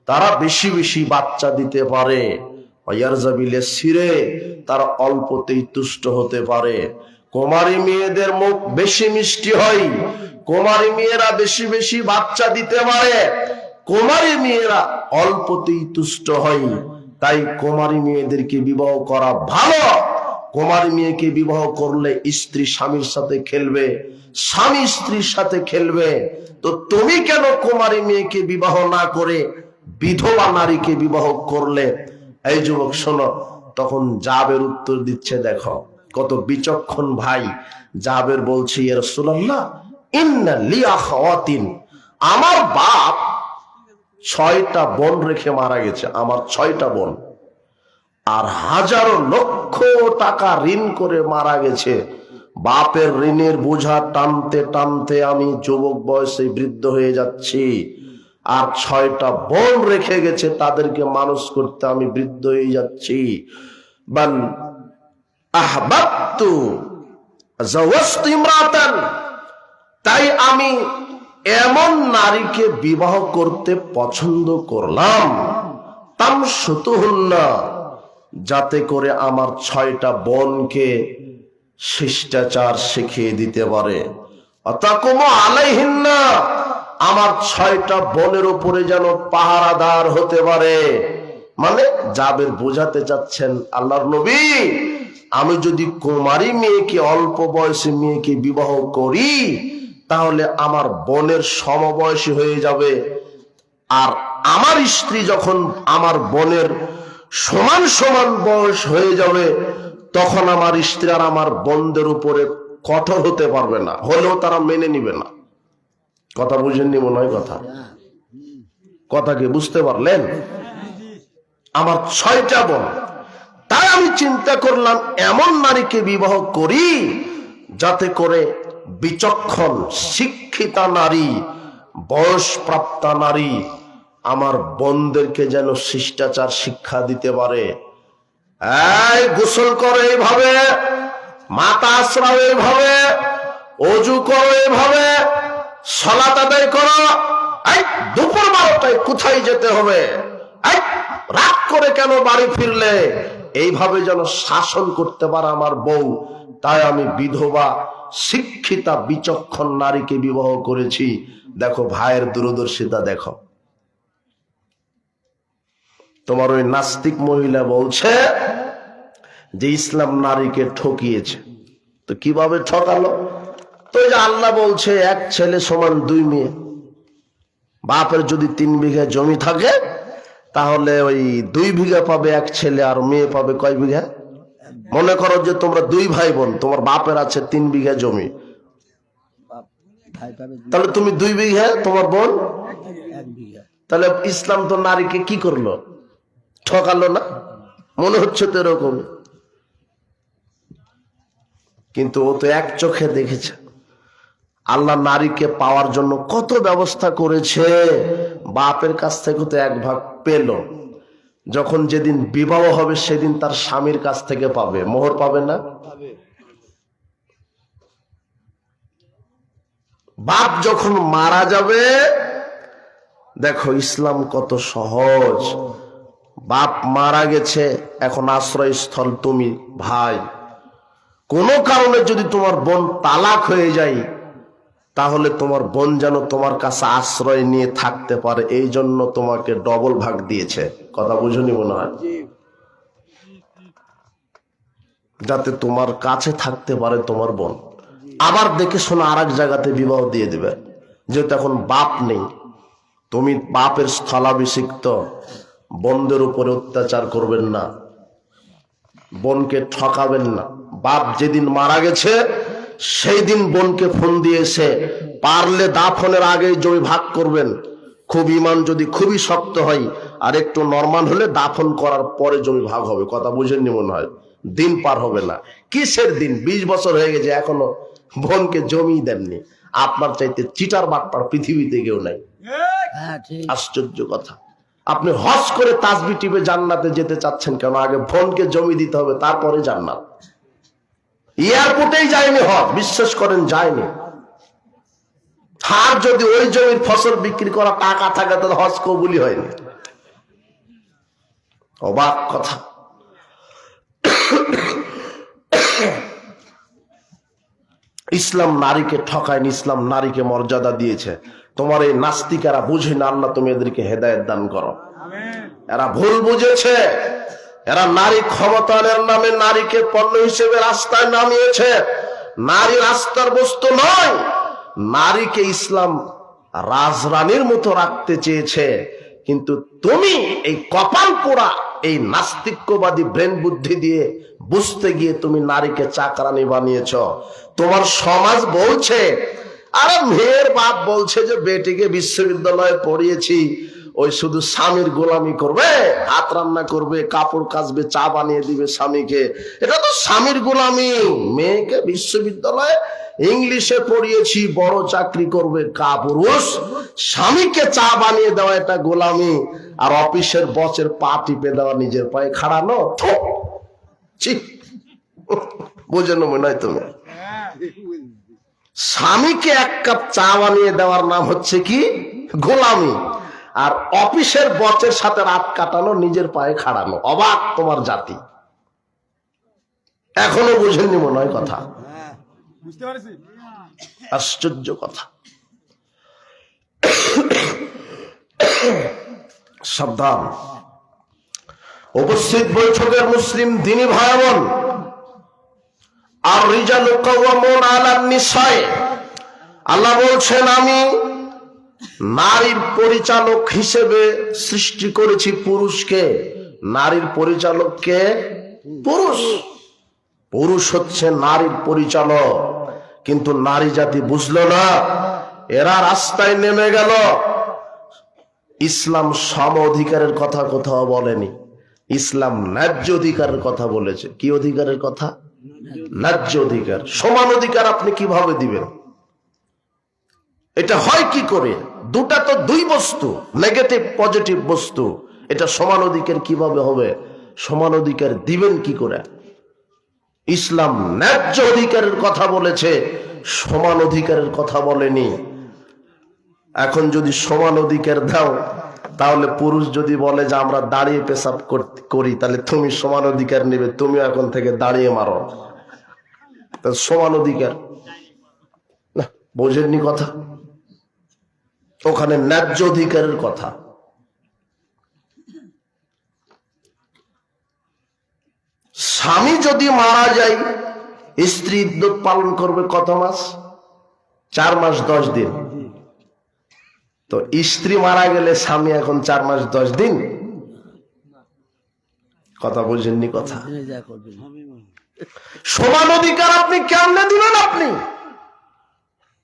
Speaker 1: তারা বেশি বেশি বাচ্চা দিতে পারে। তারা অল্পতেই তুষ্ট হতে পারে। কুমারী মেয়েদের মুখ বেশি মিষ্টি হয়, কুমারী মেয়েরা বেশি বেশি বাচ্চা দিতে পারে, কুমারী মেয়েরা অল্পতেই তুষ্ট হয়। তাই কুমারী মেয়েদেরকে বিবাহ করা ভালো। কুমারী মেয়েকে বিবাহ করলে স্ত্রী স্বামীর সাথে খেলবে, স্বামী স্ত্রীর সাথে খেলবে। তো তুমি কেন কুমারী মেয়েকে বিবাহ না করে বিধবা নারীকে বিবাহ করলে? এই যুবক শোনো। তখন জাবের উত্তর দিচ্ছে, দেখো কত বিচক্ষণ ভাই। জাবের বলছে, ইয়া রাসূলুল্লাহ, ইন্না লি আখাওয়াতিন, আমার বাপ 6টা বোন রেখে মারা গেছে, আমার 6টা বোন, আর হাজারো লক্ষ টাকা ঋণ করে মারা গেছে। বাপের ঋণের বোঝা টানতে টানতে আমি যুবক বয়সে বৃদ্ধ হয়ে যাচ্ছি, আর 6টা বোন রেখে গেছে, তাদেরকে মানুষ করতে আমি বৃদ্ধ হয়ে যাচ্ছি। বাল আহবাবতু জাওয়াজতু ইমরাতান, তাই আমি এমন নারীকে বিবাহ করতে পছন্দ করলাম, তামসুতুহুন্না, যাতে করে আমার 6টা বোনকে শিষ্টাচার শিখিয়ে দিতে পারে। অতাকুমু আলাইহিন্না, আমার 6টা বোনের উপরে যেন পাহারাদার হতে পারে। মানে জাবের বোঝাতে চাচ্ছেন, আল্লাহর নবী, আমি যদি কুমারী মেয়েকে, অল্প বয়সী মেয়েকে বিবাহ করি, তাহলে আমার বোনের সমবয়সী হয়ে যাবে, আর আমার স্ত্রী যখন আমার বোনের সমান সমান বয়স হয়ে যাবে, তখন আমার স্ত্রী আর আমার বোনদের উপরে কঠোর হতে পারবে না, হলেও তারা মেনে নিবে না। কথা বুঝেননি মনে হয়? কথা কি বুঝতে পারলেন? আমার 6টা বোন, তাই আমি চিন্তা করলাম এমন নারীকে বিবাহ করি যাতে করে বিচক্ষণ শিক্ষিতা নারী, বয়সপ্রাপ্তা নারী আমার বোনদেরকে যেন শিষ্টাচার শিক্ষা দিতে পারে। এই গোসল করো এইভাবে, মাথা আশ্রাও এইভাবে, অজু করো এইভাবে, সালাত আদায় করো, এই দুপুর 12টায় কোথায় যেতে হবে, এই রাত করে কেন বাড়ি ফিরলে, এইভাবে যেন শাসন করতে পারে আমার বউ। তাই আমি বিধবা শিক্ষিতা বিচক্ষণ নারীকে বিবাহ করেছি। দেখো ভাইয়ের দূরদর্শিতা দেখো। তোমার ওই নাস্তিক মহিলা বলছে যে ইসলাম নারীকে ঠকিয়েছে। তো কিভাবে ঠকালো? তো যে আল্লাহ বলছে এক ছেলে সমান 2 মেয়ে। বাপের যদি 3 বিঘা জমি থাকে তাহলে ওই 2 বিঘা পাবে এক ছেলে, আর মেয়ে পাবে কয় বিঘা? মনে করো যে তোমরা 2 ভাই বোন, তোমার বাপের আছে 3 বিঘা জমি, তাহলে তুমি 2 বিঘা, তোমার বোন 1 বিঘা। তাহলে ইসলাম তো নারীকে কি করলো? ঠকালো না? মনে হচ্ছে তো এরকম। কিন্তু ও তো এক চোখে দেখেছে আল্লাহ নারীকে পাওয়ার জন্য কত ব্যবস্থা করেছে। বাপের কাছ থেকে তো 1 ভাগ পেল, যখন যেদিন বিবাহ হবে সেদিন তার স্বামীর কাছ থেকে পাবে, মোহর পাবে না? বাপ যখন মারা যাবে, দেখো ইসলাম কত সহজ। বাপ মারা গেছে, এখন আশ্রয়স্থল তুমি ভাই। কোনো কারণে যদি তোমার বোন তালাক হয়ে যায়, তাহলে তোমার বোন যেন তোমার কাছে আশ্রয় নিয়ে থাকতে পারে, এই জন্য তোমাকে ডবল ভাগ দিয়েছে। কথা বুঝুনি মনে হয়? যাতে তোমার কাছে থাকতে পারে তোমার বোন। আবার দেখে শোনো আর এক জায়গাতে বিবাহ দিয়ে দিবে, যেহেতু এখন বাপ নেই। তুমি বাপের স্থলাভিষিক্ত, বোনদের উপরে অত্যাচার করবেন না, বোনকে ঠকাবেন না। বাপ যেদিন মারা গেছে সেই দিন বোনকে ফোন দিয়েছে, পারলে দাফনের আগে জমি ভাগ করবেন। খুব ইমান যদি খুবই শক্ত হয় আর একটু নরমাল হলে দাফন করার পরে জমি ভাগ হবে। কথা বুঝেননি মনে হয়? দিন পার হবে না। কিসের দিন? 20 বছর হয়ে গেছে এখনো বোনকে জমি দেননি। আপনার চাইতে চিটার বাটপার পৃথিবীতে কেউ নাই। আশ্চর্য কথা। আপনি হজ করে তাসবিহ টিপে জান্নাতে যেতে চাচ্ছেন কেন? আগে বোনকে জমি দিতে হবে, তারপরে জান্নাত। এয়ারপোর্টেই যায়নি হজ, বিশ্বাস করেন যায়নি। আর যদি ওই জমির ফসল বিক্রি করা টাকা থাকে তাহলে হজ কবুলই হয়নি। অবাক কথা। ইসলাম নারীকে ঠকায়নি, ইসলাম নারীকে মর্যাদা দিয়েছে। তোমার এই নাস্তিকেরা বুঝে না, আল্লাহ তুমি এদেরকে হেদায়েত দান করো। এরা ভুল বুঝেছে। এরা নারী ক্ষমতায়নের নামে নারীকে পণ্য হিসেবে রাস্তায় নামিয়েছে। নারী রাস্তার বস্তু নয়। নারীকে ইসলাম রাজরানীর মতো রাখতে চেয়েছে, কিন্তু তুমি এই কপাল পোড়া এই নাস্তিক্যবাদী ব্রেন বুদ্ধি দিয়ে বুঝতে গিয়ে তুমি নারীকে চাকরানি বানিয়েছ। তোমার সমাজ বলছে, আরে মেয়ের বাপ বলছে যে বেটিকে বিশ্ববিদ্যালয়ে পড়িয়েছি, ওই শুধু স্বামীর গোলামি করবে, ভাত রান্না করবে, কাপড় কাচবে, চা বানিয়ে দিবে স্বামীকে, এটা তো স্বামীর গোলামি। মেয়েকে বিশ্ববিদ্যালয়ে ইংলিশে পড়িয়েছি, বড় চাকরি করবে, কাপুরুষ। স্বামীকে চা বানিয়ে দেওয়া এটা গোলামি, আর অফিসের বসের পা টিপে দেওয়া নিজের পায়ে খাড়ানো। বোঝানো মনে হয় তুমি? স্বামীকে 1 কাপ চা বানিয়ে দেওয়ার নাম হচ্ছে কি? গোলামি। আর অফিসের বসের সাথে রাত কাটানো, নিজের পায়ে খাড়ানো। অবাক তোমার জাতি। এখনো বুঝেননি মনে হয় কথা? আশ্চর্য কথা। সাবধান। উপস্থিত বৈঠকের মুসলিম দিনী ভাই বোন, আর রিজালু কাওয়ামুন আলান নিসাই, আল্লাহ বলছেন আমি নারীর পরিচালক হিসেবে সৃষ্টি করেছি পুরুষকে। নারীর পরিচালককে পুরুষ। পুরুষ হচ্ছে নারীর পরিচালক, কিন্তু নারী জাতি বুঝলো না। এরা রাস্তায় নেমে গেল। ইসলাম সম অধিকারের কথা কোথাও বলেনি। ইসলাম ন্যায্য অধিকারের কথা বলেছে। কি অধিকারের কথা? ন্যায্য অধিকার। সমান অধিকার আপনি কিভাবে দিবেন? এটা হয় কি করে? দুটা তো দুই বস্তু, নেগেটিভ পজিটিভ বস্তু। এটা সমান অধিকার কিভাবে হবে? সমান অধিকার দিবেন কি করে? ইসলাম ন্যায্য অধিকারের কথা বলেছে, সমান অধিকারের কথা বলেনি। এখন যদি সমান অধিকার দাও, তাহলে পুরুষ যদি বলে যে আমরা দাঁড়িয়ে পেশাব করি, তাহলে তুমি সমান অধিকার নেবে, তুমি এখন থেকে দাঁড়িয়ে মারো। সমান অধিকার না, বোঝেননি কথা? ওখানে ন্যায্য অধিকারের কথা। স্বামী যদি মারা যায়, স্ত্রী ইদ্যত পালন করবে কত মাস? 4 মাস 10 দিন। তো স্ত্রী মারা গেলে স্বামী এখন 4 মাস 10 দিন। কথা বুঝেননি কথা? সমান অধিকার আপনি কেমনে দিবেন? আপনি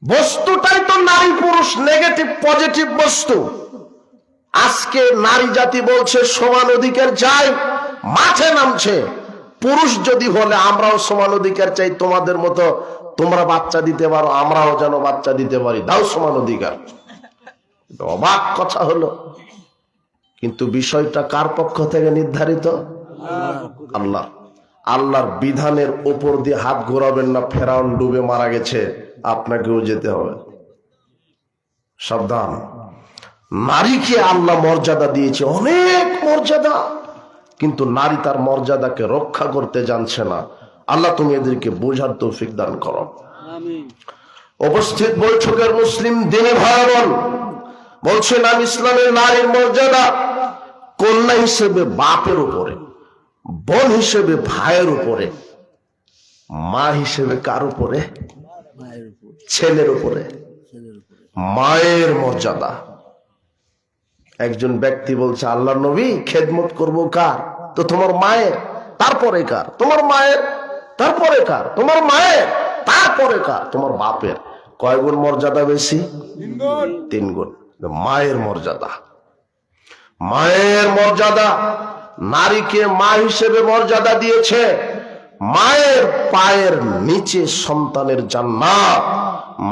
Speaker 1: বস্তুটাই তো নারী পুরুষ, নেগেটিভ পজিটিভ বস্তু। আজকে নারী জাতি বলছে সমান অধিকার চাই, মাঠে নামছে। পুরুষ যদি বলে আমরাও সমান অধিকার চাই, তোমাদের মতো তোমরা বাচ্চা দিতে পারো, আমরাও যেন বাচ্চা দিতে পারি, দাও সমান অধিকার। অবাক কথা হলো। কিন্তু বিষয়টা কার পক্ষ থেকে নির্ধারিত? আল্লাহ। আল্লাহর বিধানের উপর দিয়ে হাত ঘোরাবেন না। ফেরাউন ডুবে মারা গেছে, আপনাকেও যেতে হবে। সাবধান। নারীকে আল্লাহ মর্যাদা দিয়েছে, অনেক মর্যাদা, কিন্তু নারী তার মর্যাদাকে রক্ষা করতে জানছে না। আল্লাহ তুমি এদেরকে বোঝার তৌফিক দান করো। উপস্থিত বৈঠকের মুসলিম দিনী ভাই বোন, বলছেন আমি ইসলামের নারীর মর্যাদা কন্যা হিসেবে বাপের উপরে, বোন হিসেবে ভাইয়ের উপরে, মা হিসেবে কার উপরে? ছেলের উপরে। মায়ের মর্যাদা। একজন ব্যক্তি বলছে আল্লাহর নবী খেদমত করবো কার? তো তোমার মায়ের। তারপরে কার? তোমার মায়ের। তারপরে কার? তোমার মায়ের। তারপরে কার? তোমার বাপের। কয় গুণ মর্যাদা বেশি? 3 গুণ। মায়ের মর্যাদা। মায়ের মর্যাদা। নারীকে মা হিসেবে মর্যাদা দিয়েছে। মায়ের পায়ের নিচে সন্তানের জান্নাত।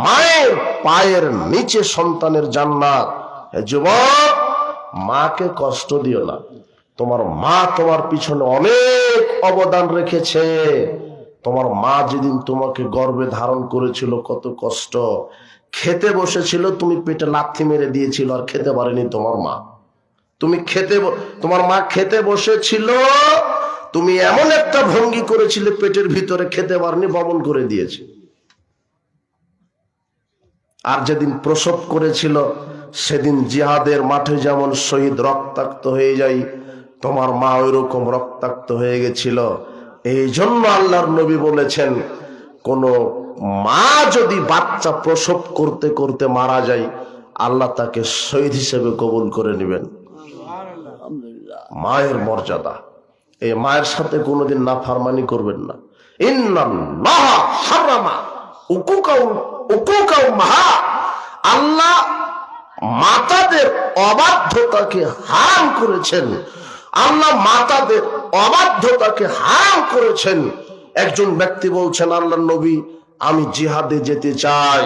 Speaker 1: মায়ের পায়ের নিচে সন্তানের জান্নাত। যুবক, মাকে কষ্ট দিও না। তোমার মা তোমার পিছনে অনেক অবদান রেখেছে। তোমার মা যেদিন তোমাকে গর্ভে ধারণ করেছিল কত কষ্ট। খেতে বসেছিল, তুমি পেটে লাথি মেরে দিয়েছিল আর খেতে পারেনি তোমার মা। তোমার মা খেতে বসেছিল, তুমি এমন একটা ভঙ্গি করেছিলে পেটের ভিতরে খেতে পারনি, বমন করে দিয়েছে। আর যেদিন প্রসব করেছিল, সেদিন জিহাদের মাঠে যেমন শহীদ রক্তাক্ত হয়ে যায়, তোমার মা ওই রকম রক্তাক্ত হয়ে গেছিল। এই জন্য আল্লাহর নবী বলেছেন, কোন মা যদি বাচ্চা প্রসব করতে করতে মারা যায়, আল্লাহ তাকে শহীদ হিসেবে কবুল করে নেবেন। মায়ের মর্যাদা। এই মায়ের সাথে কোনোদিন নাফরমানি করবেন না। ইন্নাল্লাহ হারামা উকুকাউ মাহা। আল্লাহ মাতাদের অবাধ্যতাকে হারাম করেছেন। আল্লাহ মাতাদের অবাধ্যতাকে হারাম করেছেন। একজন ব্যক্তি বলছেন আল্লাহর নবী আমি জিহাদে যেতে চাই,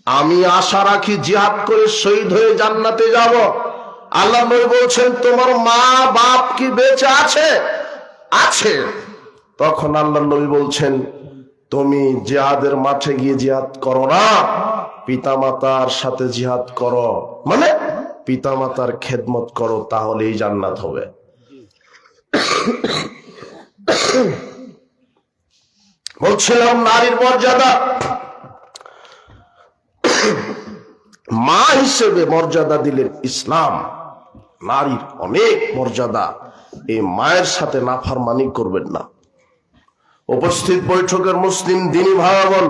Speaker 1: আমি আশা রাখি জিহাদ করে শহীদ হয়ে জান্নাতে যাব। আল্লাহ নবী বলছেন তোমার মা বাপ কি বেঁচে আছে? আছে। তখন আল্লাহ নবী বলছেন তুমি জিহাদের মাঠে গিয়ে জিহাদ করো না, পিতামাতার সাথে জিহাদ করো, মানে পিতামাতার খেদমত করো, তাহলেই জান্নাত হবে। বলছিলাম নারীর মর্যাদা। মা হিসেবে মর্যাদা দিলেন ইসলাম। নারীর অনেক মর্যাদা। এই মায়ের সাথে নাফরমানি করবেন না। উপস্থিত বৈঠকের মুসলিম দিনী ভাই বোন,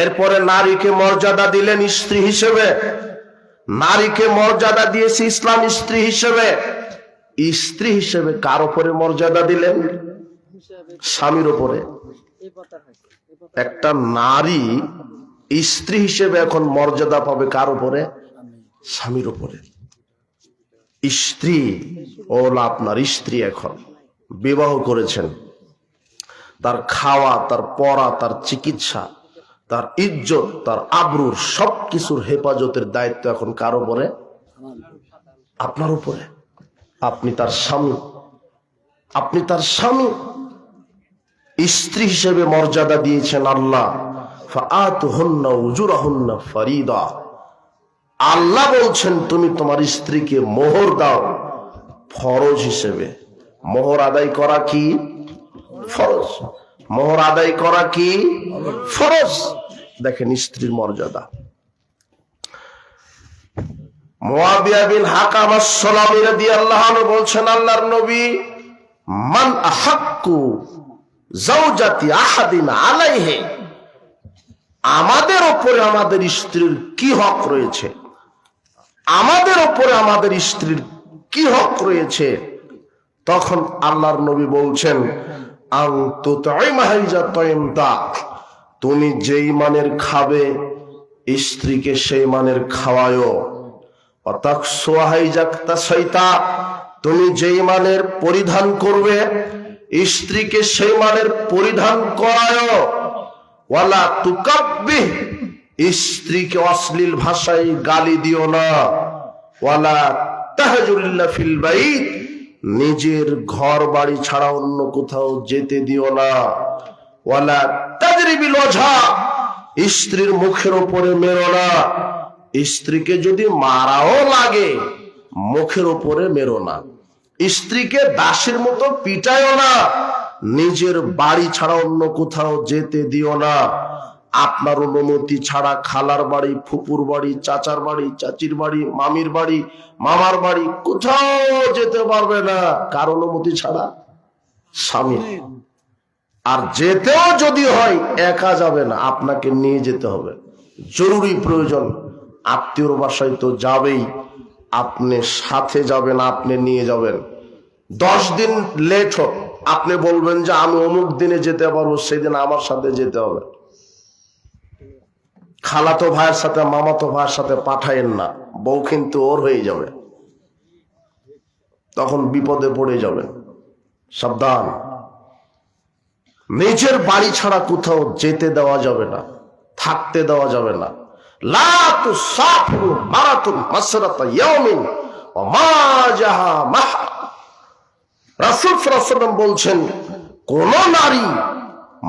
Speaker 1: এরপরে নারীকে মর্যাদা দিলেন স্ত্রী হিসেবে। নারীকে মর্যাদা দিয়েছে ইসলাম স্ত্রী হিসেবে। স্ত্রী হিসেবে কার উপরে মর্যাদা দিলেন? স্বামীর উপরে। একটা নারী স্ত্রী হিসেবে এখন মর্যাদা পাবে কার উপরে? স্বামীর উপরে। স্ত্রী ওলা আপনার স্ত্রী, এখন বিবাহ করেছেন, তার খাওয়া, তার পড়া, তার চিকিৎসা, তার ইজ্জত, তার আবরুর সবকিছুর হেফাজতের দায়িত্ব এখন কার উপরে? আপনার উপরে। আপনি তার স্বামী, আপনি তার স্বামী, স্ত্রী হিসেবে মর্যাদা দিয়েছেন আল্লাহ। ফাআতুহুন্না উজুরাহুন্না ফারিদা। আল্লাহ বলছেন তুমি তোমার স্ত্রীকে মোহর দাও ফরজ হিসেবে। মোহর আদায় করা কি ফরজ? মোহর আদায় করা কি ফরজ? দেখেন স্ত্রীর মর্যাদা। মুয়াবিয়া বিন হাকাম আস-সুলামি রাদিয়াল্লাহু আনহু বলছেন, আল্লাহর নবী, মান আহাক্কু যাওজাতি আহাদিনা আলাইহি, আমাদের উপরে আমাদের স্ত্রীর কি হক রয়েছে, আমাদের উপরে আমাদের স্ত্রীর কি হক রয়েছে? তখন আল্লাহর নবী বলছেন, আন তুতঈমাহা ইজা তাইমতা, তুমি যেই মানের খাবে স্ত্রীকে সেই মানের খাওয়ায়ও। অতাকসুহা ইজা তাসাইতা, তুমি যেই মানের পরিধান করবে স্ত্রীকে সেই মানের পরিধান করায়ও। ওয়ালা তুকাব্বিহ, স্ত্রীকে অশ্লীল ভাষায় গালি দিও না। ওয়ালা তাহজুরিল্লা ফিল বাইত, নিজের ঘর বাড়ি ছাড়া অন্য কোথাও যেতে দিও না। ওয়ালা তাজরিবিল ওয়াজহা, স্ত্রীর মুখের উপরে মেরো না। স্ত্রীকে যদি মারাও লাগে মুখের উপরে মেরো না। স্ত্রীকে দাসীর মতো পিটায়ও না। নিজের বাড়ি ছাড়া অন্য কোথাও যেতে দিও না। আপনার অনুমতি ছাড়া খালার বাড়ি, ফুপুর বাড়ি, চাচার বাড়ি, চাচির বাড়ি, মামির বাড়ি, মামার বাড়ি কোথাও যেতে পারবে না, কার অনুমতি ছাড়া? স্বামীর। আর যেতেও যদি হয় একা যাবে না, আপনাকে নিয়ে যেতে হবে। জরুরি প্রয়োজন, আত্মীয়র বাসায় তো যাবেই, আপনি সাথে যাবেন, আপনি নিয়ে যাবেন। 10 দিন লেট হোক, আপনি বলবেন যে আমি অমুক দিনে যেতে পারবো, সেদিন আমার সাথে যেতে হবে। খালাতো ভাইয়ের সাথে, মামাতো ভাইয়ের সাথে পাঠায়েন না, বউ কিন্তু ওর হয়ে যাবে, তখন বিপদে পড়ে যাবেন। সাবধান। নিজের বাড়ি ছাড়া কোথাও যেতে দেওয়া যাবে না, থাকতে দেওয়া যাবে না। লা তুসাফিরু মারাতুন মাসরাতা ইয়াউমিন ওয়া মা জাহা মাহ, রাসূল সাল্লাল্লাহু আলাইহি ওয়াসাল্লাম বলছেন, কোন নারী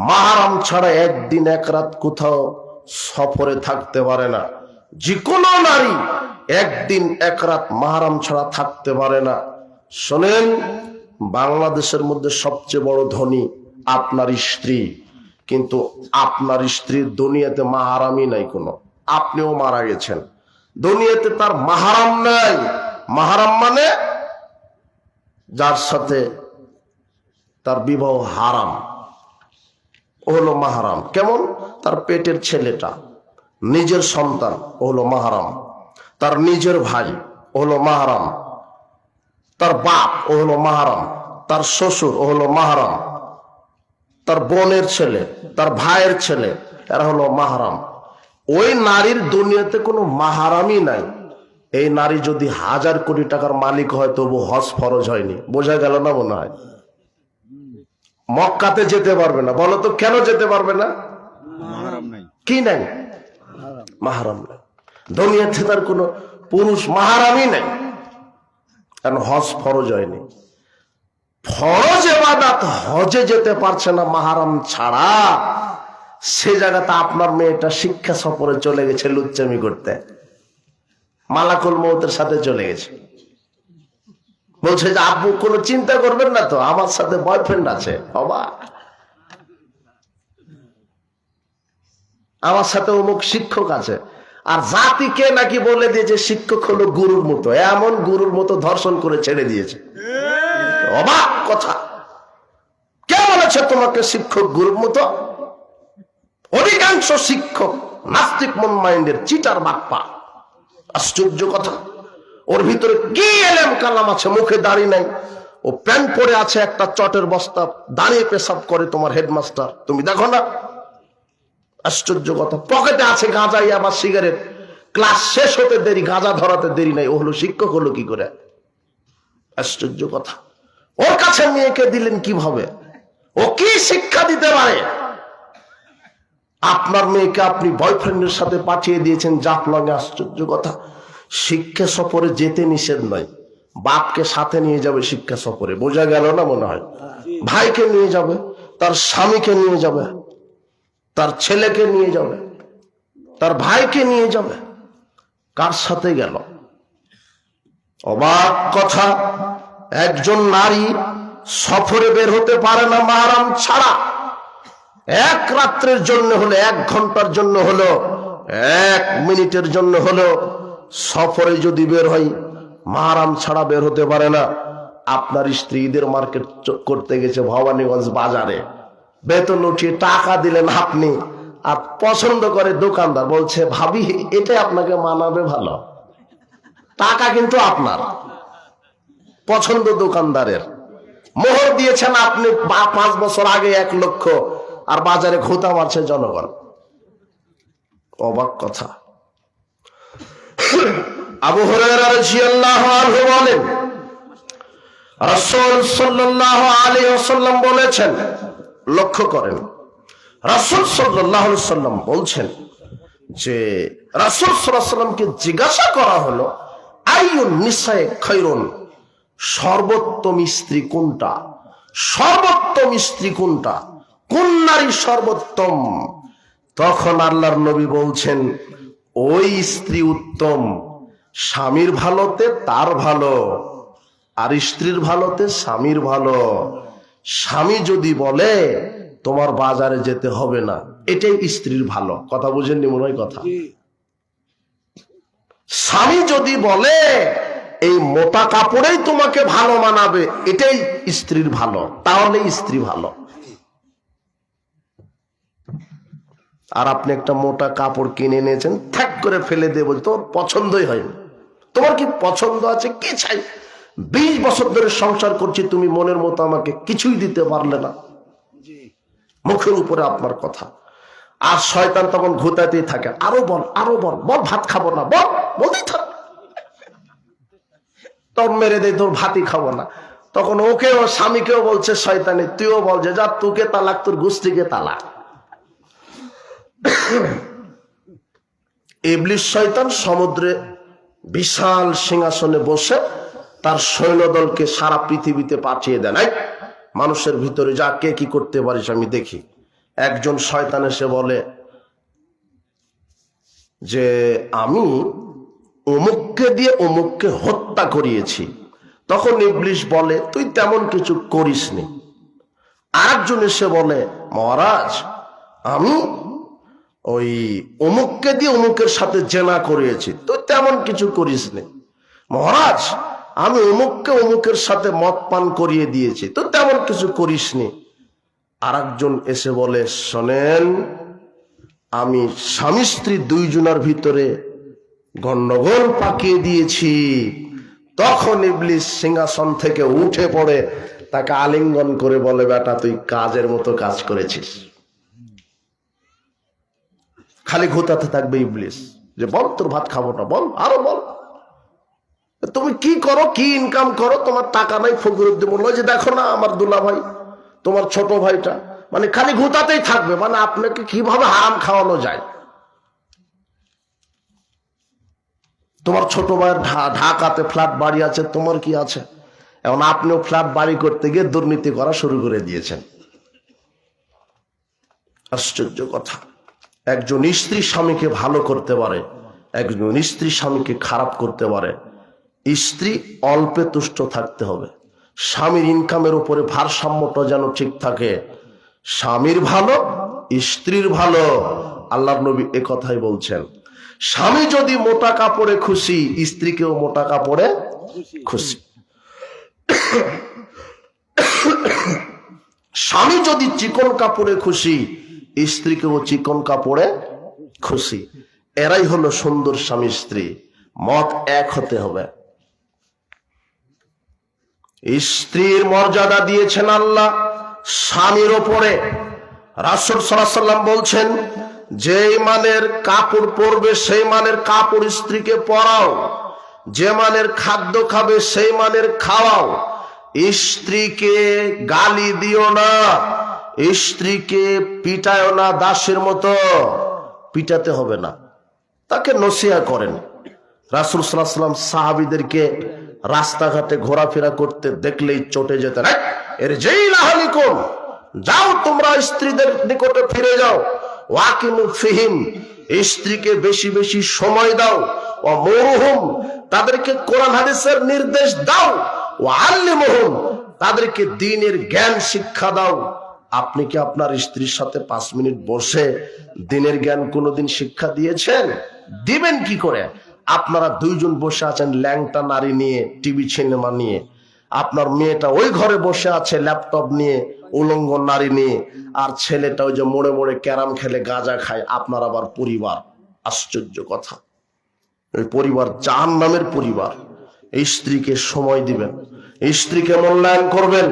Speaker 1: মাহরাম ছাড়া একদিন এক রাত কোথাও সফরে থাকতে পারে না। যে কোনো নারী একদিন এক রাত মাহরাম ছাড়া থাকতে পারে না। শোনেন, বাংলাদেশের মধ্যে সবচেয়ে বড় ধনী আপনার স্ত্রী, কিন্তু আপনার স্ত্রীর দুনিয়াতে মাহরামই নাই কোনো। আপনিও মারা গেছেন, দুনিয়াতে তার মাহরাম নাই। মাহরাম মানে যার সাথে তার বিবাহ হারাম, ও হলো মাহরাম। কেমন? তার পেটের ছেলেটা, নিজের সন্তান, ও হলো মাহরাম। তার নিজের ভাই, ও হলো মাহরাম। তার বাপ, ও হলো মাহরাম। তার শ্বশুর, ও হলো মাহরাম। তার বোনের ছেলে, তার ভাইয়ের ছেলে, এরা হলো মাহরাম। ওই নারীর দুনিয়াতে কোনো মাহরামই নাই। এই নারী যদি 1000 কোটি টাকার মালিক হয় তবু হজ ফরজ হয়নি। বোঝা গেল না? মনে হয় মক্কাতে যেতে পারবে না। বলো তো কেন যেতে পারবে না? কি নাই? মাহরাম নাই। দুনিয়াতে তার কোনো পুরুষ মাহরামই নাই, কারণ হজ ফরজ হয়নি। ফরজ ইবাদত হজে যেতে পারছে না মাহরাম ছাড়া, সে জায়গাতে আপনার মেয়েটা শিক্ষা সফরে চলে গেছে লুচ্চামি করতে, মালাকুল মউতের সাথে চলে গেছে। বলছে যে আব্বু কোনো চিন্তা করবেন না তো, আমার সাথে বয়ফ্রেন্ড আছে, বাবা আমার সাথে অমুক শিক্ষক আছে। আর জাতিকে নাকি বলে দিয়েছে শিক্ষক হলো গুরুর মতো, এমন গুরুর মতো ধর্ষণ করে ছেড়ে দিয়েছে। অবাক কথা। কে বলেছে তোমাকে শিক্ষক গুরুর মতো? অধিকাংশ শিক্ষক নাস্তিক মন মাইন্ডের, চিটার বাপ্পা। আশ্চর্য কথা। ওর ভিতরে কি এলেম কালাম আছে, মুখে দাড়ি নাই, ও প্যান্ট পরে আছে একটা চটের বস্তা, দাঁড়িয়ে পেশাব করে তোমার হেডমাস্টার, তুমি দেখো না? আশ্চর্য কথা। পকেটে আছে গাঁজা, ইয়াবা, সিগারেট, ক্লাস শেষ হতে দেরি, গাঁজা ধরাতে দেরি নাই, ও হলো শিক্ষক হলো কি করে? আশ্চর্য কথা। ওর কাছে মেয়েকে দিলেন কিভাবে? ও কি শিক্ষা দিতে পারে? আপনার মেয়েকে আপনি বয়ফ্রেন্ডের সাথে পাঠিয়ে দিয়েছেন জাফলঙে। আশ্চর্য কথা। শিক্ষা সফরে যেতে নিষেধ নয়, বাপকে সাথে নিয়ে যাবে শিক্ষা সফরে। বোঝা গেল না মনে হয়? ভাইকে নিয়ে যাবে, তার স্বামীকে নিয়ে যাবে, তার ছেলেকে নিয়ে যাবে, তার ভাইকে নিয়ে যাবে। কার সাথে গেল? অবাক কথা, একজন নারী সফরে বের হতে পারে না মাহরাম ছাড়া। এক রাত্রের জন্য হলো, 1 ঘন্টার জন্য হলো, 1 মিনিটের জন্য হলো সফরে যদি বের হয়, মাহরাম ছাড়া বের হতে পারে না। আপনার স্ত্রী ঈদের মার্কেট করতে গেছে ভবানীগঞ্জ বাজারে, বেতন উঠিয়ে টাকা দিলেন আপনি, আর পছন্দ করে দোকানদার, বলছে ভাবি এটা আপনাকে মানাবে ভালো। টাকা কিন্তু আপনার, পছন্দ দোকানদারের। মোহর দিয়েছেন আপনি 5 বছর আগে 1 লক্ষ, আর বাজারে ঘুতা মারছে জনগণ। অবাক কথা। আবু হুরায়রা রাদিয়াল্লাহু আনহু বলেন, রাসূল সাল্লাল্লাহু আলাইহি ওয়াসাল্লাম বলেছেন, লক্ষ্য করেন, রাসূল সাল্লাল্লাহু আলাইহি ওয়াসাল্লাম বলছেন যে রাসূল সাল্লাল্লাহু আলাইহি ওয়াসাল্লামকে জিজ্ঞাসা করা হলো, আইয়ুন নিসায়ে খায়রুন, সর্বোত্তম স্ত্রী কোনটা? সর্বোত্তম স্ত্রী কোনটা? কোন নারী সর্বোত্তম? তখন আল্লাহর নবী বলছেন, ওই স্ত্রী উত্তম স্বামীর ভালোতে তার ভালো, আর স্ত্রীর ভালোতে স্বামীর ভালো। স্বামী যদি বলে তোমার বাজারে যেতে হবে না, এটাই স্ত্রীর ভালো। কথা বুঝেননি মনে হয় কথা? স্বামী যদি বলে এই মোটা কাপড়েই তোমাকে ভালো মানাবে, এটাই স্ত্রীর ভালো, তাহলে স্ত্রী ভালো। আর আপনি একটা মোটা কাপড় কিনে নিয়েছেন, ঠ্যাক করে ফেলে দিয়ে বলছে তোর পছন্দই হয়নি। তোমার কি পছন্দ আছে? কি চাই? 20 বছর ধরে সংসার করছি, তুমি মনের মতো আমাকে কিছুই দিতে পারলে না। মুখের উপরে আপনার কথা। আর শয়তান তখন ঘুতাতেই থাকে, আরো বল, আরো বল, বল ভাত খাবো না, বল, বলতেই থাক। তোর মেরে দেয়, তোর ভাতই খাবো না। তখন ওকেও, স্বামীকেও বলছে শয়তানি, তুইও বল যে যা, তোকে তালাক, তোর গোষ্ঠীকে তালাক। ইবলিস শয়তান সমুদ্রে বিশাল সিংহাসনে বসে তার সৈন্যদলকে সারা পৃথিবীতে পাঠিয়ে দেন, মানুষের ভিতরে যা, কে কি করতে পারিস আমি দেখি। একজন শয়তান এসে বলে যে আমি অমুককে দিয়ে অমুককে হত্যা করিয়েছি। তখন ইবলিস বলে তুই তেমন কিছু করিসনি। আরেকজন এসে বলে মহারাজ আমি ওই অমুককে দিয়ে অমুকের সাথে জেনা করিয়েছি, তুই তেমন কিছু করিসনি। মহারাজ আমি অমুককে অমুকের সাথে মদ পান করিয়ে দিয়েছি, তুই তেমন কিছু করিসনি। আরেকজন এসে বলে শোনেন, আমি স্বামী স্ত্রী 2 জনের ভিতরে গন্ডগোল পাকিয়ে দিয়েছি। তখন ইবলিস সিংহাসন থেকে উঠে পড়ে তাকে আলিঙ্গন করে বলে বেটা তুই কাজের মতো কাজ করেছিস। খালি ঘুতাতে থাকবে ইবলিস যে বল তোর ভাত খাবো না, বল, আরো বল, তুমি কি করো, কি ইনকাম করো, তোমার টাকা নাই। ফকিরুদ্দিন বললো যে দেখো না আমার দুলা ভাই, তোমার ছোট ভাইটা, মানে খালি ঘুতাতেই থাকবে, মানে আপনাকে কিভাবে হারাম খাওয়ানো যায়। তোমার ছোট ভাইয়ের ঢাকাতে ফ্ল্যাট বাড়ি আছে, তোমার কি আছে? এখন আপনিও ফ্ল্যাট বাড়ি করতে গিয়ে দুর্নীতি করা শুরু করে দিয়েছেন। আশ্চর্য কথা। একজন স্ত্রী স্বামীকে ভালো করতে পারে, একজন স্ত্রী স্বামীকে খারাপ করতে পারে। স্ত্রী অল্পে তুষ্ট থাকতে হবে, স্বামীর ইনকামের উপরে ভারসাম্যটা যেন ঠিক থাকে। স্বামীর ভালো, স্ত্রীর ভালো। আল্লাহর নবী এ কথাই বলছেন, স্বামী যদি মোটা কাপড়ে খুশি, স্ত্রীকেও মোটা কাপড়ে খুশি। স্বামী যদি চিকন কাপড়ে খুশি, স্ত্রীকেও চিকন কাপড়ে খুশি। এরাই হলো সুন্দর স্বামী স্ত্রী। মত এক হতে হবে। স্ত্রীর মর্যাদা দিয়েছেন আল্লাহ স্বামীর ওপরে। রাসূল সাল্লাল্লাহু আলাইহি ওয়াসাল্লাম বলছেন, যেই মানের কাপড় পরবে সেই মানের কাপড় স্ত্রীকে পরাও। যে মানের খাদ্য খাবে সেই মানের খাওয়াও। স্ত্রীকে গালি দিও না, স্ত্রীকে পিটায়ও না, দাসের মতো পিটাতে হবে না, তাকে নসিহত করেন। রাসূল সাল্লাল্লাহু আলাইহি ওয়াসাল্লাম সাহাবীদেরকে রাস্তাঘাটে ঘোরাফেরা করতে দেখলেই চটে যেতেন, ইরজিলা আহলিকুম, যাও তোমরা স্ত্রীদের নিকটে ফিরে যাও। ওয়াকিমু ফিহিম, স্ত্রীকে বেশি বেশি সময় দাও। ওয়া মুরহুম, তাদেরকে কোরআন হাদিসের নির্দেশ দাও। ওয়া আল্লিমুহুম, তাদেরকে দ্বীনের জ্ঞান শিক্ষা দাও। আপনি কি আপনার স্ত্রীর সাথে 5 মিনিট বসে দ্বীনের জ্ঞান কোনোদিন শিক্ষা দিয়েছেন? দিবেন কি করে? আপনারা দুইজন বসে আছেন ল্যাংটা নারী নিয়ে, টিভি সিনেমা নিয়ে, আপনার মেয়েটা ওই ঘরে বসে আছে ল্যাপটপ নিয়ে, উলঙ্গ নারী নিয়ে, আর ছেলেটা ওই যে মোড়ে মোড়ে ক্যারাম খেলে গাঁজা খায়। আপনার আবার পরিবার। আশ্চর্য কথা, ওই পরিবার জাহান্নামের পরিবার। স্ত্রীকে সময় দিবেন, স্ত্রীকে মূল্যায়ন করবেন।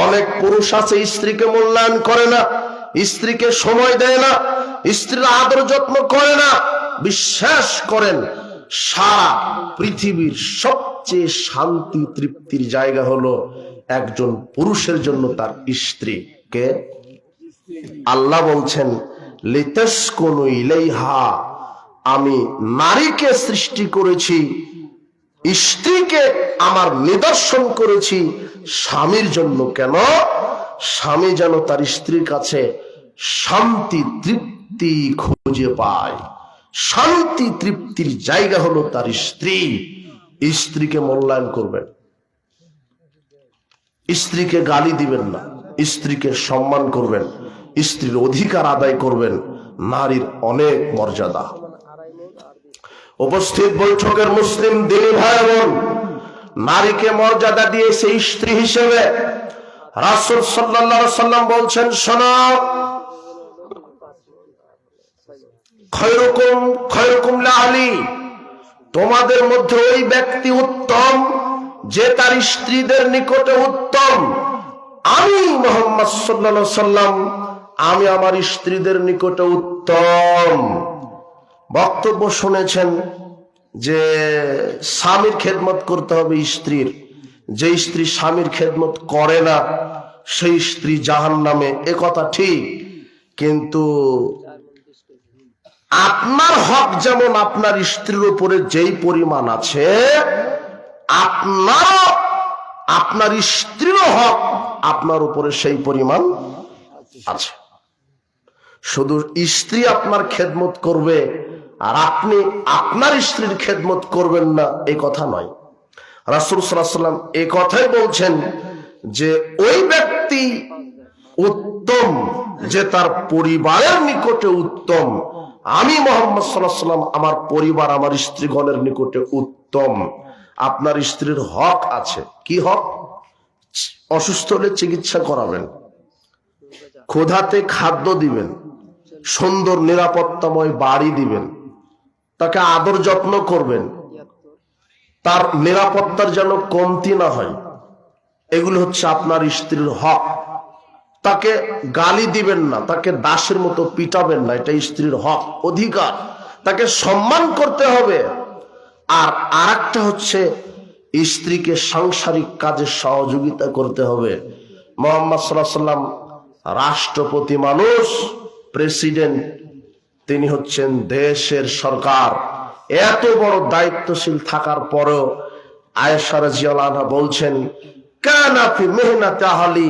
Speaker 1: অনেক পুরুষ আছে স্ত্রীকে মূল্যায়ন করে না, স্ত্রীকে সময় দেয় না, স্ত্রীর আদর যত্ন করে না। বিশ্বাস করেন, সারা পৃথিবীর সবচেয়ে শান্তি তৃপ্তির জায়গা হলো একজন পুরুষের জন্য তার স্ত্রীকে। আল্লাহ বলছেন লিতাসকুনু ইলাইহা, আমি নারীকে সৃষ্টি করেছি, স্ত্রীকে আমার নিদর্শন করেছি স্বামীর জন্য। কেন? স্বামী যেন তার স্ত্রীর কাছে শান্তি তৃপ্তি খুঁজে পায়। শান্তি তৃপ্তির জায়গা হলো তার স্ত্রী। স্ত্রীকে মূল্যায়ন করবেন, স্ত্রীকে গালি দিবেন না, স্ত্রীকে সম্মান করবেন, স্ত্রীর অধিকার আদায় করবেন। নারীর অনেক মর্যাদা। উপস্থিত বৈঠকের মুসলিম দিনী ভাই বোন, নারীকে মর্যাদা দিয়েছে স্ত্রী হিসেবে। রাসূল সাল্লাল্লাহু আলাইহি সাল্লাম বলছেন, শোনো, খায়রুকুম খায়রুকুম লিআহলি, তোমাদের মধ্যে ওই ব্যক্তি উত্তম যে তার স্ত্রীদের নিকটে উত্তম। আমি মুহাম্মদ সাল্লাল্লাহু আলাইহি সাল্লাম, আমি আমার স্ত্রীদের নিকটে উত্তম। বক্তব্য শুনেছেন যে স্বামীর খেদমত করতে হবে স্ত্রীর, যে স্ত্রী স্বামীর খেদমত করে না সেই স্ত্রী জাহান্নামে। এ কথা ঠিক, কিন্তু আপনার হক যেমন আপনার স্ত্রীর উপরে যেই পরিমাণ আছে, আপনার স্ত্রীরও হক আপনার উপরে সেই পরিমাণ আছে। শুধু স্ত্রী আপনার খেদমত করবে আর আপনি আপনার স্ত্রীর খেদমত করবেন না, এই কথা নয়। রাসূল সাল্লাল্লাহু আলাইহি ওয়াসাল্লাম এই কথাই বলছেন যে ওই ব্যক্তি উত্তম যে তার পরিবারের নিকটে উত্তম। আমি মুহাম্মদ সাল্লাল্লাহু আলাইহি ওয়াসাল্লাম আমার পরিবার, আমার স্ত্রীগণের নিকটে উত্তম। আপনার স্ত্রীর হক আছে। কি হক? অসুস্থ হলে চিকিৎসা করাবেন, ক্ষুধাতে খাদ্য দিবেন, সুন্দর নিরাপত্তাময় বাড়ি দিবেন, তাকে আদর যত্ন করবেন, তার নিরাপত্তার যেন কমতি না হয়। এগুলো হচ্ছে আপনার স্ত্রীর হক। তাকে গালি দিবেন না, তাকে দাসের মতো পিটাবেন না, এটা স্ত্রীর হক, অধিকার। তাকে সম্মান করতে হবে। আর আরেকটা হচ্ছে স্ত্রীকে সাংসারিক কাজে সহযোগিতা করতে হবে। মুহাম্মদ সাল্লাল্লাহু আলাইহি ওয়াসাল্লাম রাষ্ট্রপতি মানুষ, প্রেসিডেন্ট, তিনি হচ্ছেন দেশের সরকার। এত বড় দায়িত্বশীল থাকার পরেও আয়েশা রাদিয়াল্লাহু আনহা বলছেন, কানা ফি মিহনাতি আহলি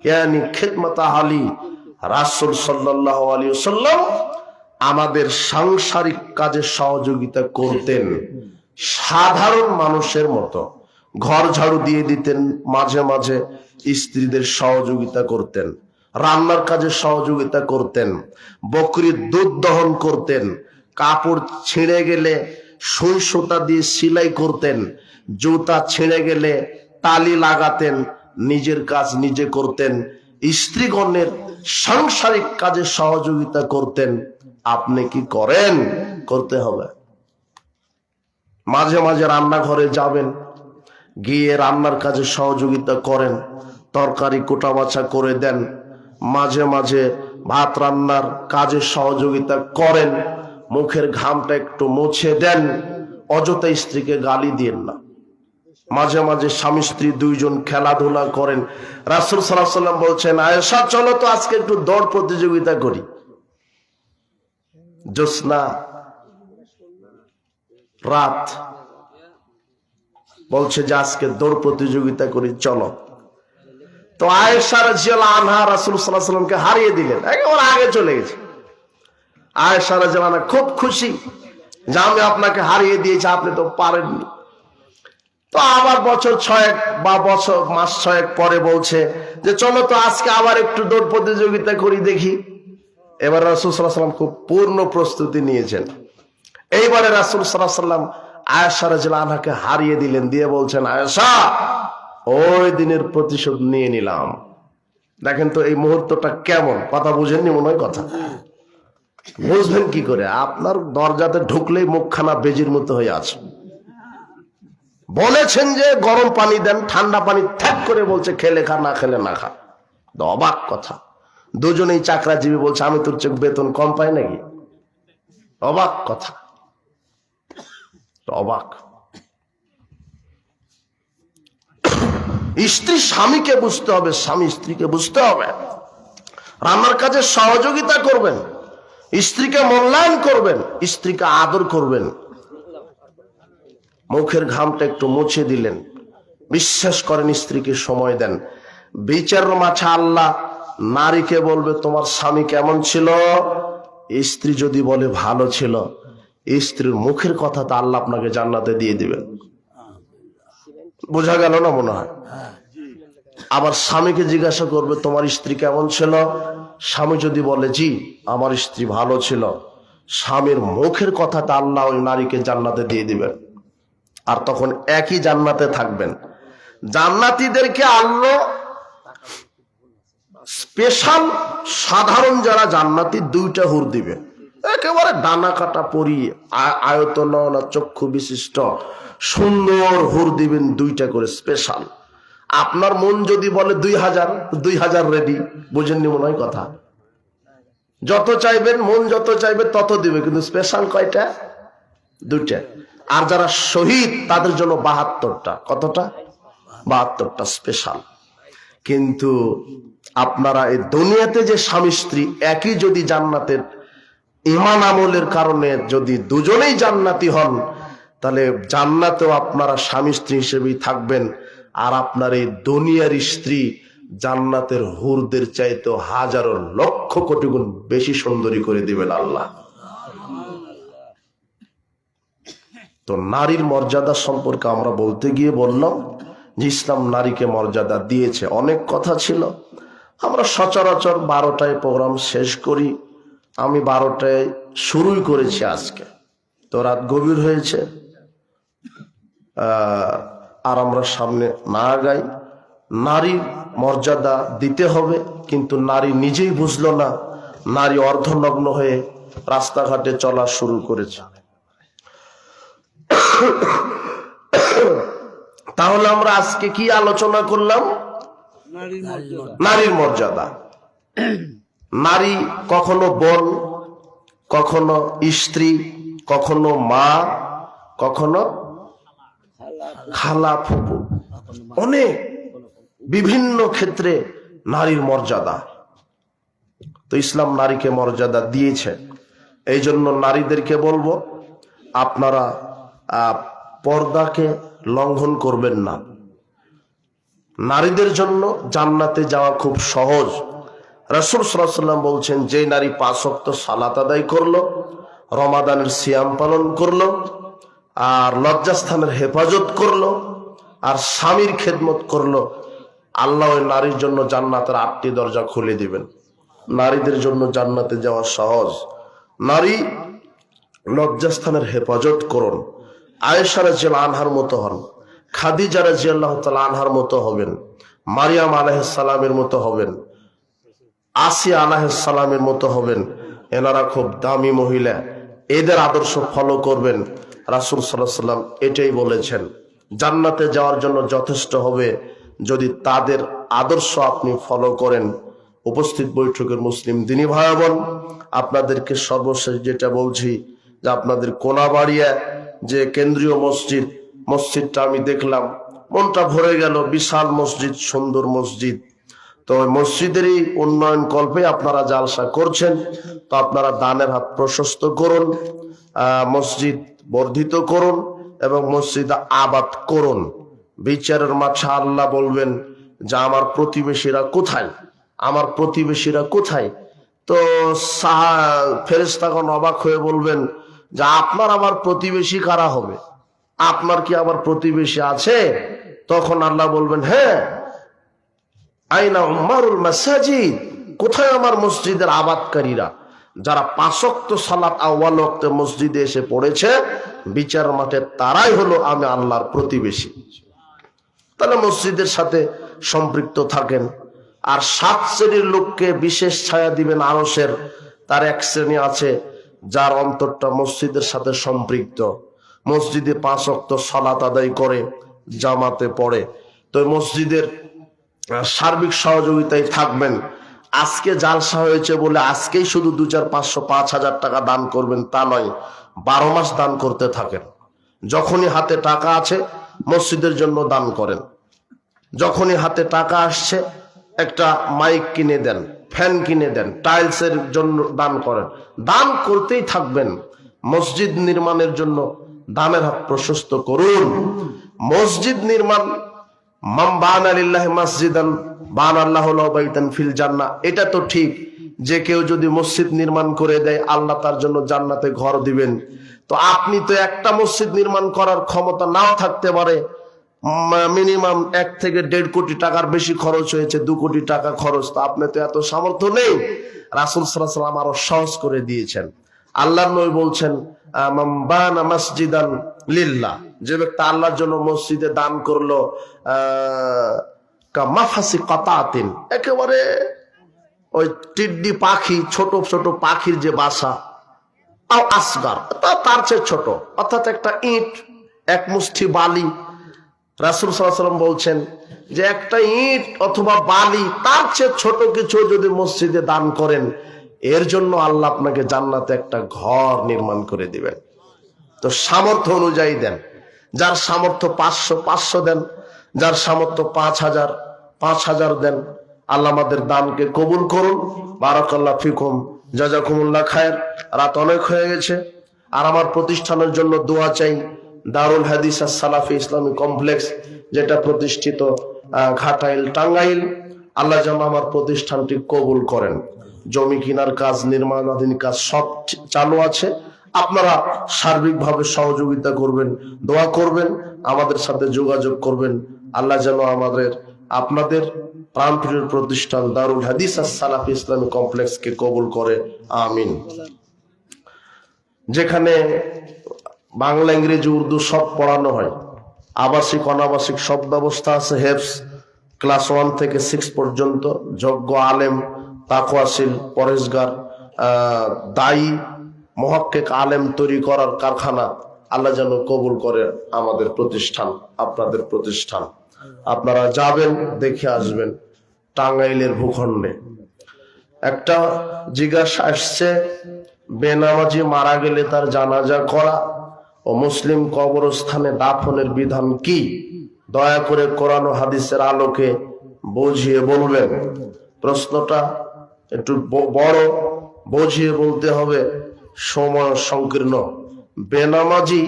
Speaker 1: ইয়ানি খিদমাত আহলি, রাসূল সাল্লাল্লাহু আলাইহি ওয়াসাল্লাম আমাদের সাংসারিক কাজে সহযোগিতা করতেন সাধারণ মানুষের মতো। ঘর ঝাড়ু দিয়ে দিতেন, মাঝে মাঝে স্ত্রীদের সহযোগিতা করতেন, রান্নার কাজে সহযোগিতা করতেন, বকরির দুধ দহন করতেন, কাপড় ছিঁড়ে গেলে সুই সুতা দিয়ে সেলাই করতেন, জুতা ছিঁড়ে গেলে তালি লাগাতেন, নিজের কাজ নিজে করতেন, স্ত্রীগণের সাংসারিক কাজে সহযোগিতা করতেন। আপনি কি করেন? করতে হবে। মাঝে মাঝে রান্নাঘরে যাবেন, গিয়ে রান্নার কাজে সহযোগিতা করেন, তরকারি কোটা বাছা করে দেন, মাঝে মাঝে ভাত রান্নার কাজে সহযোগিতা করেন, মুখের ঘামটা একটু মুছে দেন, অযথা স্ত্রীকে গালি দিয়েন না। মাঝে মাঝে স্বামী স্ত্রী দুইজন খেলাধুলা করেন। রাসূল সাল্লাল্লাহু আলাইহি ওয়াসাল্লাম বলছেন, আয়েশা চলো তো আজকে একটু দৌড় প্রতিযোগিতা করি। জ্যোৎস্না রাত বলছে যে আজকে দৌড় প্রতিযোগিতা করি, চলো। তো আয়েশা রাদিয়াল্লাহু আনহা রাসূল সাল্লাল্লাহু আলাইহি ওয়াসাল্লামকে হারিয়ে দিলেন, একেবারে আগে চলে গেছে। আয়েশা রাদিয়াল্লাহু আনহা খুব খুশি যে আমি আপনাকে হারিয়ে দিয়েছি, আপনি তো পারেননি। তো আবার বছর 6 বা মাস 6 পরে বলছে যে চলো তো আজকে আবার একটু দৌড় প্রতিযোগিতা করি দেখি। এবার রাসূল সাল্লাল্লাহু আলাইহি ওয়াসাল্লাম খুব পূর্ণ প্রস্তুতি নিয়েছেন। এইবারে রাসূল সাল্লাল্লাহু আলাইহি ওয়াসাল্লাম আয়েশা রাদিয়াল্লাহু আনহাকে হারিয়ে দিলেন, দিয়ে বলছেন, আয়েশা ওই দিনের প্রতিশোধ নিয়ে নিলাম। দেখেন তো এই মুহূর্তটা কেমন, কথা বুঝেননি মনে হয়। কথা বুঝবেন কি করে? আপনার দরজাতে ঢুকলেই মুখখানা বেজির মতো হয়ে আছে। বলেছেন যে গরম পানি দেন, ঠান্ডা পানি ত্যাগ করে বলছে খেলে খা, না খেলে না খা। অবাক কথা, দুজনেই চাকরাজীবী, বলছে আমি তোর চেয়ে বেতন কম পাই নাকি? অবাক কথা, অবাক। স্ত্রী স্বামীকে বুঝতে হবে, স্বামী স্ত্রীকে বুঝতে হবে। রান্নার কাজে সহযোগিতা করবেন, স্ত্রীকে মূল্যায়ন করবেন, স্ত্রীকে আদর করবেন। মুখের ঘামটা একটু মুছে দিলেন, বিশ্বাস করেন স্ত্রীকে সময় দেন। বিচারের মাঝে আল্লাহ নারীকে বলবে তোমার স্বামী কেমন ছিল। স্ত্রী যদি বলে ভালো ছিল, স্ত্রীর মুখের কথা তো আল্লাহ আপনাকে জান্নাতে দিয়ে দিবেন। বোঝা গেল না মনে হয়? আবার স্বামীকে জিজ্ঞাসা করবে তোমার স্ত্রী কেমন ছিল। স্বামী যদি বলে জি আমার স্ত্রী ভালো ছিল, স্বামীর মুখের কথাটা আল্লাহ ওই নারীকে জান্নাতে দিয়ে দিবেন। আর তখন একই জান্নাতে থাকবেন। জান্নাতীদেরকে আল্লাহ স্পেশাল, সাধারণ যারা জান্নাতি, 2টা হুর দিবে। একেবারে ডানা কাটা পরি, আয়তন চক্ষু বিশিষ্ট সুন্দর হুর দিবেন, 2টা করে স্পেশাল। আপনার মন যদি বলে 2000 রেডি। বুঝেননি মনে হয় কথা? যত চাইবেন, মন যত চাইবে তত দিবে, কিন্তু স্পেশাল কয়টা? 2টা। আর যারা শহীদ তাদের জন্য 72টা। কতটা? 72টা স্পেশাল। কিন্তু আপনারা এই দুনিয়াতে যে স্বামী স্ত্রী একই যদি জান্নাতের ঈমান আমলের কারণে যদি দুজনেই জান্নাতি হন, তাহলে জান্নাতেও আপনারা স্বামী স্ত্রী হিসেবেই থাকবেন। আর আপনার এই দুনিয়ার স্ত্রী জান্নাতের হুরদের চাইতে হাজারো লক্ষ কোটি গুণ বেশি সুন্দরী করে দিবেন আল্লাহ। তো নারীর মর্যাদা সম্পর্কে আমরা বলতে গিয়ে বললাম যে ইসলাম নারীকে মর্যাদা দিয়েছে। অনেক কথা ছিল, আমরা সচরাচর 12টায় প্রোগ্রাম শেষ করি। আমি 12টায় শুরুই করেছি আজকে, তো রাত গভীর হয়েছে। আর আমরা সামনে না আগাই। নারীর মর্যাদা দিতে হবে, কিন্তু নারী নিজেই বুঝলো না, নারী অর্ধনগ্ন হয়ে রাস্তাঘাটে চলা শুরু করেছে। তাহলে আমরা আজকে কি আলোচনা করলাম? নারীর মর্যাদা। নারী কখনো বোন, কখনো স্ত্রী, কখনো মা, কখনো খালা, ফুপু, অনেক বিভিন্ন ক্ষেত্রে নারীর মর্যাদা। তো ইসলাম নারীকে মর্যাদা দিয়েছে। এই জন্য নারীদেরকে বলবো আপনারা পর্দাকে লঙ্ঘন করবেন না। নারীদের জন্য জান্নাতে যাওয়া খুব সহজ। রাসূল সাল্লাল্লাহু আলাইহি ওয়াসাল্লাম বলছেন, যে নারী 5 ওয়াক্ত সালাত আদায় করলো, রমাদানের সিয়াম পালন করলো, আর লজ্জাস্থানের হেফাজত করলো, আর স্বামীর খেদমত করলো, আল্লাহ ওই নারীর জন্য জান্নাতের 8টি দরজা খুলে দিবেন। নারীদের জন্য জান্নাতে যাওয়া সহজ। নারী লজ্জাস্থানের হেফাজত করুন। আয়েশা রাদিয়াল্লাহু আনহার মতো হন, খাদিজা রাদিয়াল্লাহু তাআলা আনহার মতো হবেন, মারিয়াম আলাইহিস সালামের মতো হবেন, আসিয়া আলাইহিস সালামের মতো হবেন। এনারা খুব দামি মহিলা, এদের আদর্শ ফলো করবেন। রাসূল সাল্লাল্লাহু আলাইহি ওয়াসাল্লাম এটাই বলেছেন, জান্নাতে যাওয়ার জন্য যথেষ্ট হবে যদি তাদের আদর্শ আপনি ফলো করেন। উপস্থিত বৈঠকের মুসলিম দিনী ভাই বোন, আপনাদেরকে সর্বশেষ যেটা বলছি যে আপনাদের কোনাবাড়িয়া যে কেন্দ্রীয় মসজিদটা আমি দেখলাম, মনটা ভরে গেল। বিশাল মসজিদ, সুন্দর মসজিদ। তো মসজিদেরই উন্নয়ন কল্পে আপনারা জালসা করছেন, তো আপনারা দানের হাত প্রশস্ত করুন, মসজিদ বর্ধিত করুন এবং মসজিদ আবাদ করুন। বিচারের মাঠে আল্লাহ বলবেন যে আমার প্রতিবেশীরা কোথায়, আমার প্রতিবেশীরা কোথায়? তো ফেরেশতাগণ অবাক হয়ে বলবেন যে আপনার আমার প্রতিবেশী কারা হবে? আপনার কি আবার প্রতিবেশী আছে? তখন আল্লাহ বলবেন, হ্যাঁ, আইনা উম্মারুল মাসাজিদ, কোথায় আমার মসজিদের আবাদকারীরা, যারা 5 ওয়াক্ত সালাত আউয়াল ওয়াক্তে মসজিদে এসে পড়েছে, বিচার মাঠে তারাই হলো আমি আল্লাহর প্রতিবেশী। তাহলে মসজিদের সাথে সম্পৃক্ত থাকেন। আর 7 শ্রেণীর লোককে বিশেষ ছায়া দিবেন আরশের। তার এক শ্রেণী আছে যার অন্তরটা মসজিদের সাথে সম্পৃক্ত, মসজিদে 5 ওয়াক্ত সালাত আদায় করে, জামাতে পড়ে। তো মসজিদের সার্বিক সহযোগিতায় থাকবেন। আজকে জালসা হয়েছে বলে আজকেই শুধু 2, 4, 500, 5,000 টাকা দান করবেন তা নয়, 12 মাস দান করতে থাকেন। যখনই হাতে টাকা আছে মসজিদের জন্য দান করেন। যখনই হাতে টাকা আসছে একটা মাইক কিনে দেন, ফ্যান কিনে দেন, টাইলসের জন্য দান করেন। দান করতেই থাকবেন। মসজিদ নির্মাণের জন্য দানের হাত প্রশস্ত করুন। মসজিদ নির্মাণ, মান বানা লিল্লাহি মাসজিদান বানাল্লাহু লাহু বাইতান ফিল জান্নাহ, এটা তো ঠিক যে কেউ যদি মসজিদ নির্মাণ করে দেয় আল্লাহ তার জন্য জান্নাতে ঘর দিবেন। তো আপনি তো একটা মসজিদ নির্মাণ করার ক্ষমতা নাও থাকতে পারে, মিনিমাম 1 থেকে 1.5 কোটি টাকার বেশি খরচ হয়েছে, 2 কোটি টাকা খরচ, তো আপনি তো এত সামর্থ্য নেই। রাসূল সাল্লাল্লাহু আলাইহি ওয়াসাল্লাম আরো সহজ করে দিয়েছেন। আল্লাহর নবী বলছেন, মান বানা মাসজিদান লিল্লাহ, যে ব্যক্তি আল্লাহর জন্য মসজিদে দান করলো, কামাফাসি কাতাতিন, একেবারে ওই টিড্ডি পাখি, ছোট ছোট পাখির যে বাসা, আও আসগার, তার চেয়ে ছোট, অর্থাৎ একটা ইট, এক মুষ্টি বালি। রাসূল সাল্লাল্লাহু আলাইহি ওয়াসাল্লাম বলছেন যে একটা ইট অথবা বালি তার চেয়ে ছোট কিছু যদি মসজিদে দান করেন, এর জন্য আল্লাহ আপনাকে জান্নাতে একটা ঘর নির্মাণ করে দিবেন। তো সামর্থ্য অনুযায়ী দেন। যার সামর্থ্য 500, 500 দেন। যার সামর্থ্য 5,000, 5,000 দেন। আল্লাহ আমাদের দানকে কবুল করুন। বারাকাল্লাহু ফিকুম, জাযাকুমুল্লাহ খায়ের। রাত অনেক হয়ে গেছে। আর আমার প্রতিষ্ঠানের জন্য দোয়া চাই। দারুল হাদিস সালাফি ইসলামী কমপ্লেক্স, যেটা প্রতিষ্ঠিত ঘাটাইল, টাঙ্গাইল। আল্লাহ যেন আমার প্রতিষ্ঠানটি কবুল করেন। জমি কেনার কাজ, নির্মাণাধীন কাজ সব চালু আছে। আপনারা সার্বিকভাবে সহযোগিতা করবেন, দোয়া করবেন, আমাদের সাথে যোগাযোগ করবেন। আল্লাহ যেন আপনাদের প্রাণপ্রিয় প্রতিষ্ঠান দারুল হাদিস সালাফি ইসলামী কমপ্লেক্সকে কবুল করে, আমিন। যেখানে বাংলা, ইংরেজি, উর্দু সব পড়ানো হয়, আবাসিক অনাবাসিক সব ব্যবস্থা আছে। হেফজ ক্লাস 1 থেকে 6 পর্যন্ত, যোগ্য আলেম, তাকওয়াশীল, পরেজগার, দায়ী, মুহাক্কিক আলেম তৈরি করার কারখানা। আল্লাহ যেন কবুল করে আমাদের প্রতিষ্ঠান, আপনাদের প্রতিষ্ঠান। আপনারা যাবেন, দেখে আসবেন। টাঙ্গাইলের ভূখণ্ডে একটা জিজ্ঞাসা আসছে, বেনামাজি মারা গেলে তার জানাজা করা ও মুসলিম কবরস্থানে দাফনের বিধান কি? দয়া করে কোরআন ও হাদিসের আলোকে বুঝিয়ে বলবেন। প্রশ্নটা একটু বড়, বুঝিয়ে বলতে হবে, সময় সংকীর্ণ। বেনামাজি,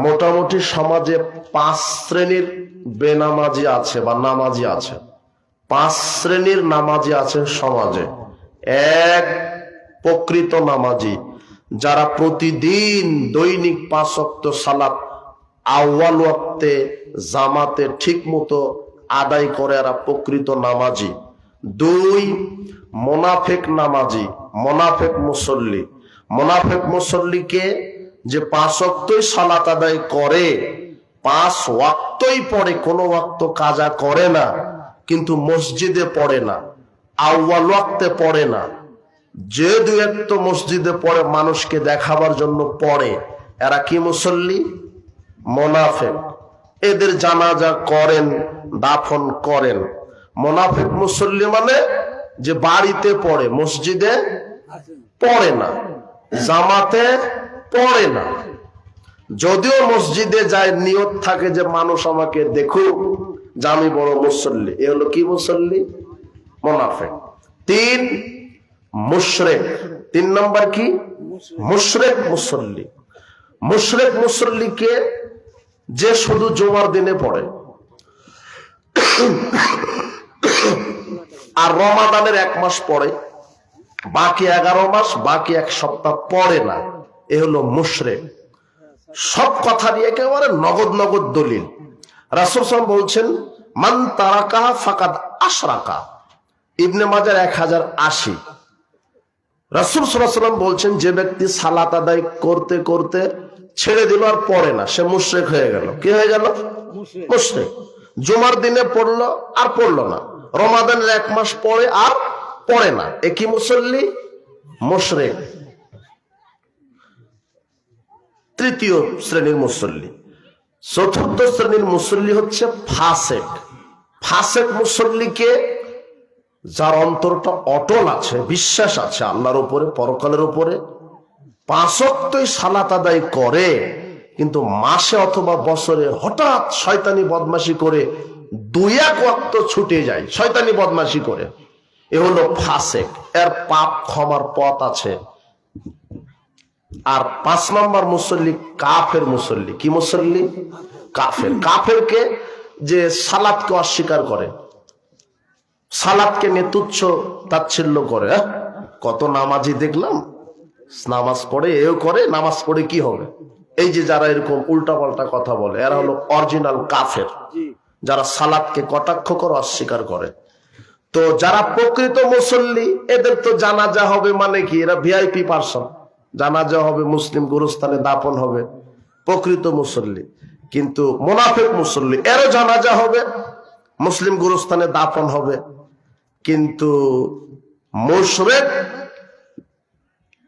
Speaker 1: মোটামুটি সমাজে 5 শ্রেণীর বেনামাজি আছে বা নামাজি আছে। 5 শ্রেণীর নামাজি আছে সমাজে। 1, প্রকৃত নামাজি, যারা প্রতিদিন দৈনিক 5 ওয়াক্ত সালাত আউয়াল ওয়াক্তে জামাতে ঠিক মতো আদায় করে, এরা প্রকৃত নামাজি। 2, মুনাফিক নামাজি, মুনাফিক মুসল্লি। মুনাফিক মুসল্লিকে যে 5 ওয়াক্তই সালাত আদায় করে, 5 ওয়াক্তই পড়ে, কোনো ওয়াক্ত কাজা করে না, কিন্তু মসজিদে পড়ে না, আউয়াল ওয়াক্তে পড়ে না। যে 2 ওয়াক্ত মসজিদে পড়ে, মানুষকে দেখাবার জন্য পড়ে, এরা কি মুসল্লি? মুনাফিক। এদের জানাজা করেন, দাফন করেন। মুনাফিক মুসল্লি মানে যে বাড়িতে পড়ে, মসজিদে পড়ে না, জামাতে পড়ে না। যদিও মসজিদে যায় নিয়ত থাকে যে মানুষ আমাকে দেখুক যে আমি বড় মুসল্লি, এ হলো কি মুসল্লি? মুনাফিক। 3 মুশরিক। 3 নম্বর কি? মুশরিক মুসল্লি। মুশরিক মুসল্লিকে যে শুধু জুমার দিনে পড়ে আর রমাদানের 1 মাস পড়ে, বাকি 11 মাস, বাকি 1 সপ্তাহ পড়ে না, এ হলো মুশরিক। সব কথারই একেবারে নগদ নগদ দলিল। রাসূল সাল্লাল্লাহু আলাইহি ওয়াসাল্লাম বলছেন, মান তারাকা ফাকাদ আশরাকা। ইবনে মাজাহ 1080। রাসূল সাল্লাল্লাহু আলাইহি ওয়াসাল্লাম বলছেন, যে ব্যক্তি সালাত আদায় করতে করতে ছেড়ে দিল আর পড়ে না, সে মুশরিক হয়ে গেল। কি হয়ে গেল? মুশরিক। জুমার দিনে পড়লো আর পড়লো না, রমাদানের 1 মাস পড়ে আর পড়ে না, এ কি মুসল্লি? মুশরিক। 3য় শ্রেণীর মুসল্লি। 4র্থ শ্রেণীর মুসল্লি হচ্ছে ফাসেক। ফাসেক মুসল্লিকে যার অন্তরটা অটল আছে, বিশ্বাস আছে আল্লাহর উপরে, পরকালের উপরে, 5 ওয়াক্তই সালাত আদায় করে, কিন্তু মাসে অথবা বছরে হঠাৎ শয়তানি বদমাশি করে 2-1 ওয়াক্ত ছুটে যায়, শয়তানি বদমাশি করে, এ হলো ফাসেক। এর পাপ ক্ষমার পথ আছে। আর 5 নম্বর মুসল্লি কাফের মুসল্লি। কি মুসল্লি? কাফের। কাফেরকে যে সালাতকে অস্বীকার করে, সালাতকে নিয়ে তুচ্ছ তাচ্ছিল্য করে। কত নামাজি দেখলাম, নামাজ পড়ে, এও করে, নামাজ পড়ে কি হবে? এই যে যারা এরকম উল্টাপাল্টা কথা বলে, এরা হলো অরিজিনাল কাফের, যারা সালাতকে কটাক্ষ করে, অস্বীকার করে। তো যারা প্রকৃত মুসল্লি, এদের তো জানাজা হবে, মানে কি এরা ভিআইপি পার্সন, জানাজা হবে, মুসলিম গুরুস্থানে দাফন হবে, প্রকৃত মুসল্লি। কিন্তু মুনাফিক মুসল্লি, এরও জানাজা হবে, মুসলিম গুরুস্থানে দাফন হবে, কিন্তু মুশরিক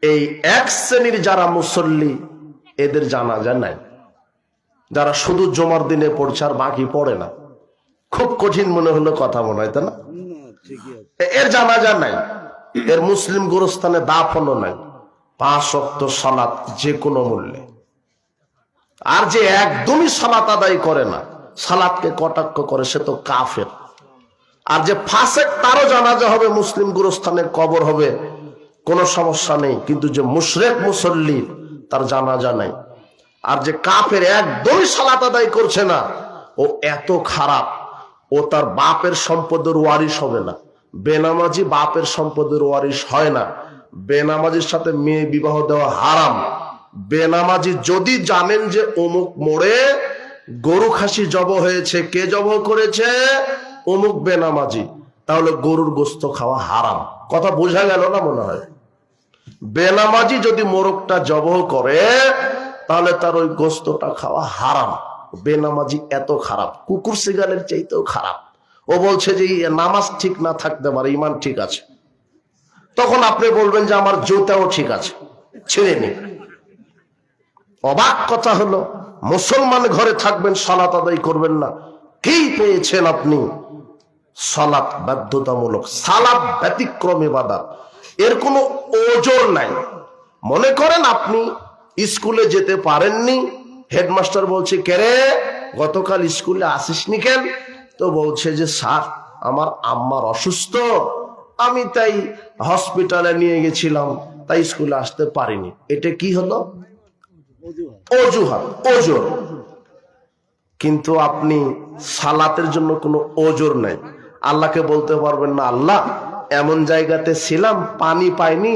Speaker 1: এই 1 শ্রেণীর যারা মুসল্লি, এদের জানাজা নাই। যারা শুধু জুমার দিনে পড়ছে আর বাকি পড়ে না। খুব কঠিন মনে হলো কথা, মনে হয় তাই না? এর জানাজা নাই, এর মুসলিম গুরুস্থানে দাফনও নাই। 5 ওয়াক্ত সালাত যে কোনো মূল্যে। আর যে একদমই সালাত আদায় করে না, সালাতকে কটাক্ষ করে, সে তো কাফের। আর যে ফাসেক, তারও জানাজা হবে, মুসলিম গুরুস্থানে কবর হবে, কোনো সমস্যা নেই, কিন্তু যে মুশরিক মুসল্লি, তার জানাজা নাই। আর যে কাফের একদমই সালাত আদায় করছে না, ও এত খারাপ, ও তার বাপের সম্পদের ওয়ারিশ হবে না। বেনামাজি বাপের সম্পদের ওয়ারিশ হয় না। বেনামাজির সাথে মেয়ে বিবাহ দেওয়া হারাম। বেনামাজি যদি জানেন যে অমুক মোড়ে গরু খাসি জব হয়েছে, কে জব করেছে? অমুক বেনামাজি, তাহলে গরুর গোস্ত খাওয়া হারাম। কথা বোঝা গেল না মনে হয়? বেনামাজি যদি মোরগটা জবহ করে, তাহলে তার ওই গোস্তটা খাওয়া হারাম। বেনামাজি এত খারাপ, কুকুর সিগারের চাইতেও খারাপ। ও বলছে যে নামাজ ঠিক না থাকতে পারে, ইমান ঠিক আছে। তখন আপনি বলবেন যে আমার জুতাও ঠিক আছে, ছেড়ে নিন। অবাক কথা হলো, মুসলমান ঘরে থাকবেন, সালাত আদায় করবেন না। কি পেয়েছেন আপনি? সালাত বাধ্যতামূলক, সালাত ব্যতিক্রম ইবাদত, এর কোনো ওজোর নাই। মনে করেন আপনি স্কুলে যেতে পারেননি, হেডমাস্টার বলছে, কে রে গতকাল স্কুলে আসিসনি কেন? তো বলছে যে স্যার আমার আম্মার অসুস্থ, আমি তাই হসপিটালে নিয়ে গেছিলাম, তাই স্কুলে আসতে পারিনি। এটা কি হলো? অজুহাত, ওজোর। কিন্তু আপনি সালাতের জন্য কোনো ওজোর নাই। আল্লাহকে বলতে পারবেন না, আল্লাহ এমন জায়গাতে ছিলাম, পানি পাইনি,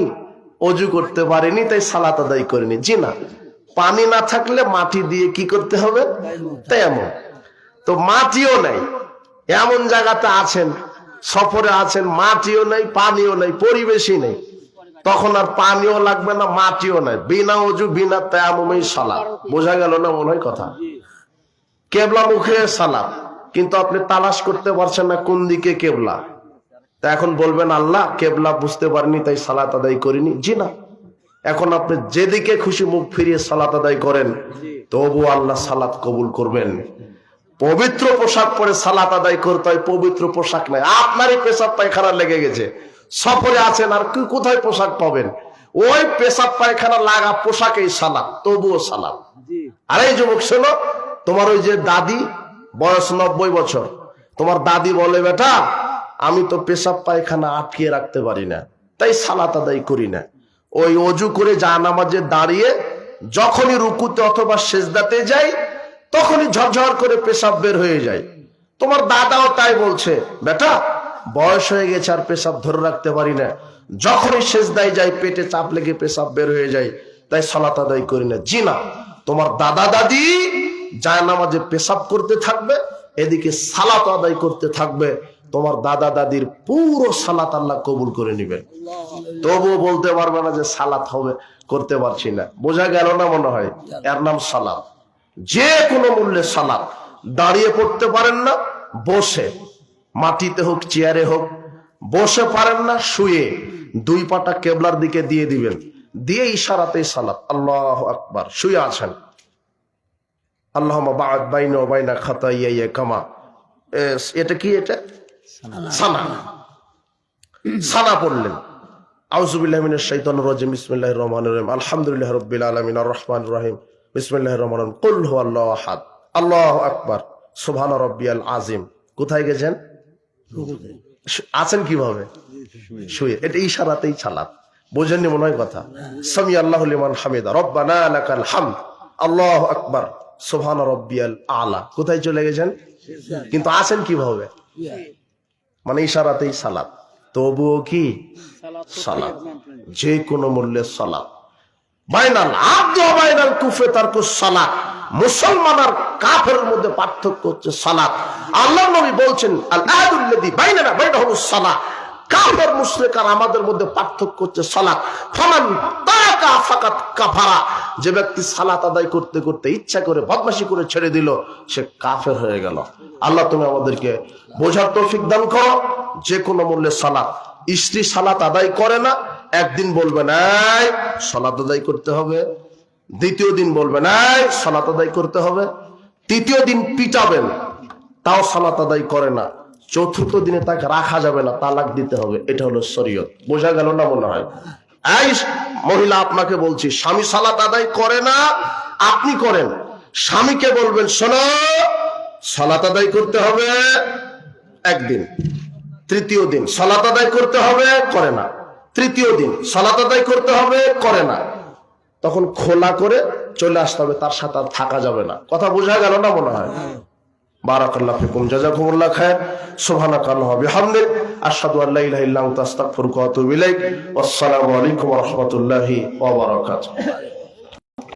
Speaker 1: অজু করতে পারিনি, তাই সালাত আদায় করিনি। জি না, পানি না থাকলে মাটি দিয়ে কি করতে হবে? তেমন তো মাটিও নাই, এমন জায়গাতে আছেন, সফরে আছেন, মাটিও নাই, পানিও নাই, পরিবেশই নেই, তখন আর পানিও লাগবে না, মাটিও নাই, বিনা অজু বিনা তায়াম্মুমেই সালাত। বোঝা গেল না মনে হয় কথা? কেবলা মুখে সালাত, কিন্তু আপনি তালাশ করতে পারছেন না কোন দিকে কেবলা। তা এখন বলবেন আল্লাহ কেবলা বুঝতে পারিনি, তাই সালাত আদায় করিনি। জি না, এখন আপনি যেদিকে খুশি মুখ ফিরিয়ে সালাত আদায় করেন, তবু আল্লাহ সালাত কবুল করবেন। পবিত্র পোশাক পরে সালাত আদায় করতে হয়, পবিত্র পোশাক নাই, আপনারই পেশাব পায়খানা লেগে গেছে, সফরে আছেন, আর কোথায় পোশাক পাবেন? ওই পেশাব পায়খানা লাগা পোশাকেই সালাত, তবুও সালাত। আর এই যুবক শোনো, তোমার ওই যে দাদি, বয়স 90 বছর, তোমার দাদি বলে বেটা আমি তো পেশাব পায়খানা আটকিয়ে রাখতে পারি না, তাই সালাত আদায় করি না। ওই অজু করে জানামাজে দাঁড়িয়ে যখনই রুকুতে অথবা সেজদাতে যাই তখনই ঝরঝর করে পেশাব বের হয়ে যায়। তোমার দাদাও তাই বলছে, বেটা বয়স হয়ে গেছে আর পেশাব ধরে রাখতে পারি না, যখনই সেজদায় যাই পেটে চাপ লেগে পেশাব বের হয়ে যায়, তাই সালাত আদায় করি না। জি না, তোমার দাদা দাদি জানামাজে পেশাব করতে থাকবে, এদিকে সালাত আদায় করতে থাকবে, তোমার দাদা দাদির পুরো সালাত আল্লাহ কবুল করে নেবেন। তবুও বলতে পারবে না যে সালাত হবে, করতে পারছি না। বোঝা গেল না মনে হয়? এর নাম সালাত। যে কোনো মূল্যে সালাত। দাঁড়িয়ে পড়তে পারেন না, বসে, মাটিতে হোক চেয়ারে হোক, বসে পারেন না শুয়ে, দুই পাটা কেবলার দিকে দিয়ে দিবেন, দিয়ে ইশারাতেই সালাত। আল্লাহু আকবার। শুয়ে আছেন, আল্লাহুম্মা বা'দ বাইনা ওয়া বাইনা খাতায়ায়া কামা, এটা কি? এটা সানা। সানা পড়লেন, আউযু বিল্লাহি মিনাশ শাইতানির রাজিম, বিসমিল্লাহির রহমানির রহিম, আলহামদুলিল্লাহি রাব্বিল আলামিন, আর রহমানির রহিম, বিসমিল্লাহির রহমানির রহিম, কুল হুয়াল্লাহু আহাদ, আল্লাহু আকবার, সুবহান রাব্বিয়াল আযীম। কোথায় গেছেন? আছেন কিভাবে? শুয়ে। এটা ইশারাতেই সালাত। বোঝেননি মনে হয় কথা? সামি আল্লাহু লিমান হামিদা, রব্বানা লাকাল হামদ, আল্লাহু আকবার, সুবহান রাব্বিয়াল আলা। কোথায় চলে গেছেন? কিন্তু আছেন কিভাবে? মানে ইশারাতেই সালাত। তবুও কি সালাত? যে কোনো মূল্যে সালাত। বাইনাল আবদ ওয়া বাইনাল কুফরি তারকুস সালাত। মুসলমান আর কাফেরের মধ্যে পার্থক্য হচ্ছে সালাত। আল্লাহর নবী বলছেন, আল আহাদুল্লাযী বাইনানা বাইনাহুমুস সালাত। কাফের মুশরিক আর আমাদের মধ্যে পার্থক্য হচ্ছে সালাত। ফামান তারাকা ফাকাত কাফারা। যে ব্যক্তি সালাত আদায় করতে করতে ইচ্ছা করে বদমাশি করে ছেড়ে দিল, সে কাফের হয়ে গেল। আল্লাহ তুমি আমাদেরকে বোঝার তৌফিক দান করো। যে কোনো মূল্যে সালাত। স্ত্রী সালাত আদায় করে না, একদিন বলবে নাই সালাত আদায় করতে হবে, দ্বিতীয় দিন বলবে নাই সালাত আদায় করতে হবে, তৃতীয় দিন পিটাবেন তাও সালাত আদায় করে না, চতুর্থ দিনে তাকে রাখা যাবে না, তালাক দিতে হবে। এটা হলো শরীয়ত। বোঝা গেল না মনে হয়? এই মহিলা, আপনাকে বলছি, স্বামী সালাত আদায় করে না, আপনি করেন, স্বামীকে বলবেন শোনো সালাত আদায় করতে হবে, একদিন, তৃতীয় দিন সালাত আদায় করতে হবে, করে না, তৃতীয় দিন সালাত আদায় করতে হবে, করে না, তখন খোলা করে চলে আসতে হবে, তার সাথে আর থাকা যাবে না। কথা বোঝা গেল না মনে হয়? বারাকাল্লাহু ফিকুম, জাযাকুমুল্লাহ খায়র, সুবহানাকাল্লাহি ওয়া বিহামদিক, আশহাদু আল্লা ইলাহা ইল্লা আনতা, আস্তাগফিরুকা ওয়া আতুবু ইলাইক। ওয়াসসালামু আলাইকুম ওয়া রাহমাতুল্লাহি ওয়া বারাকাতুহু।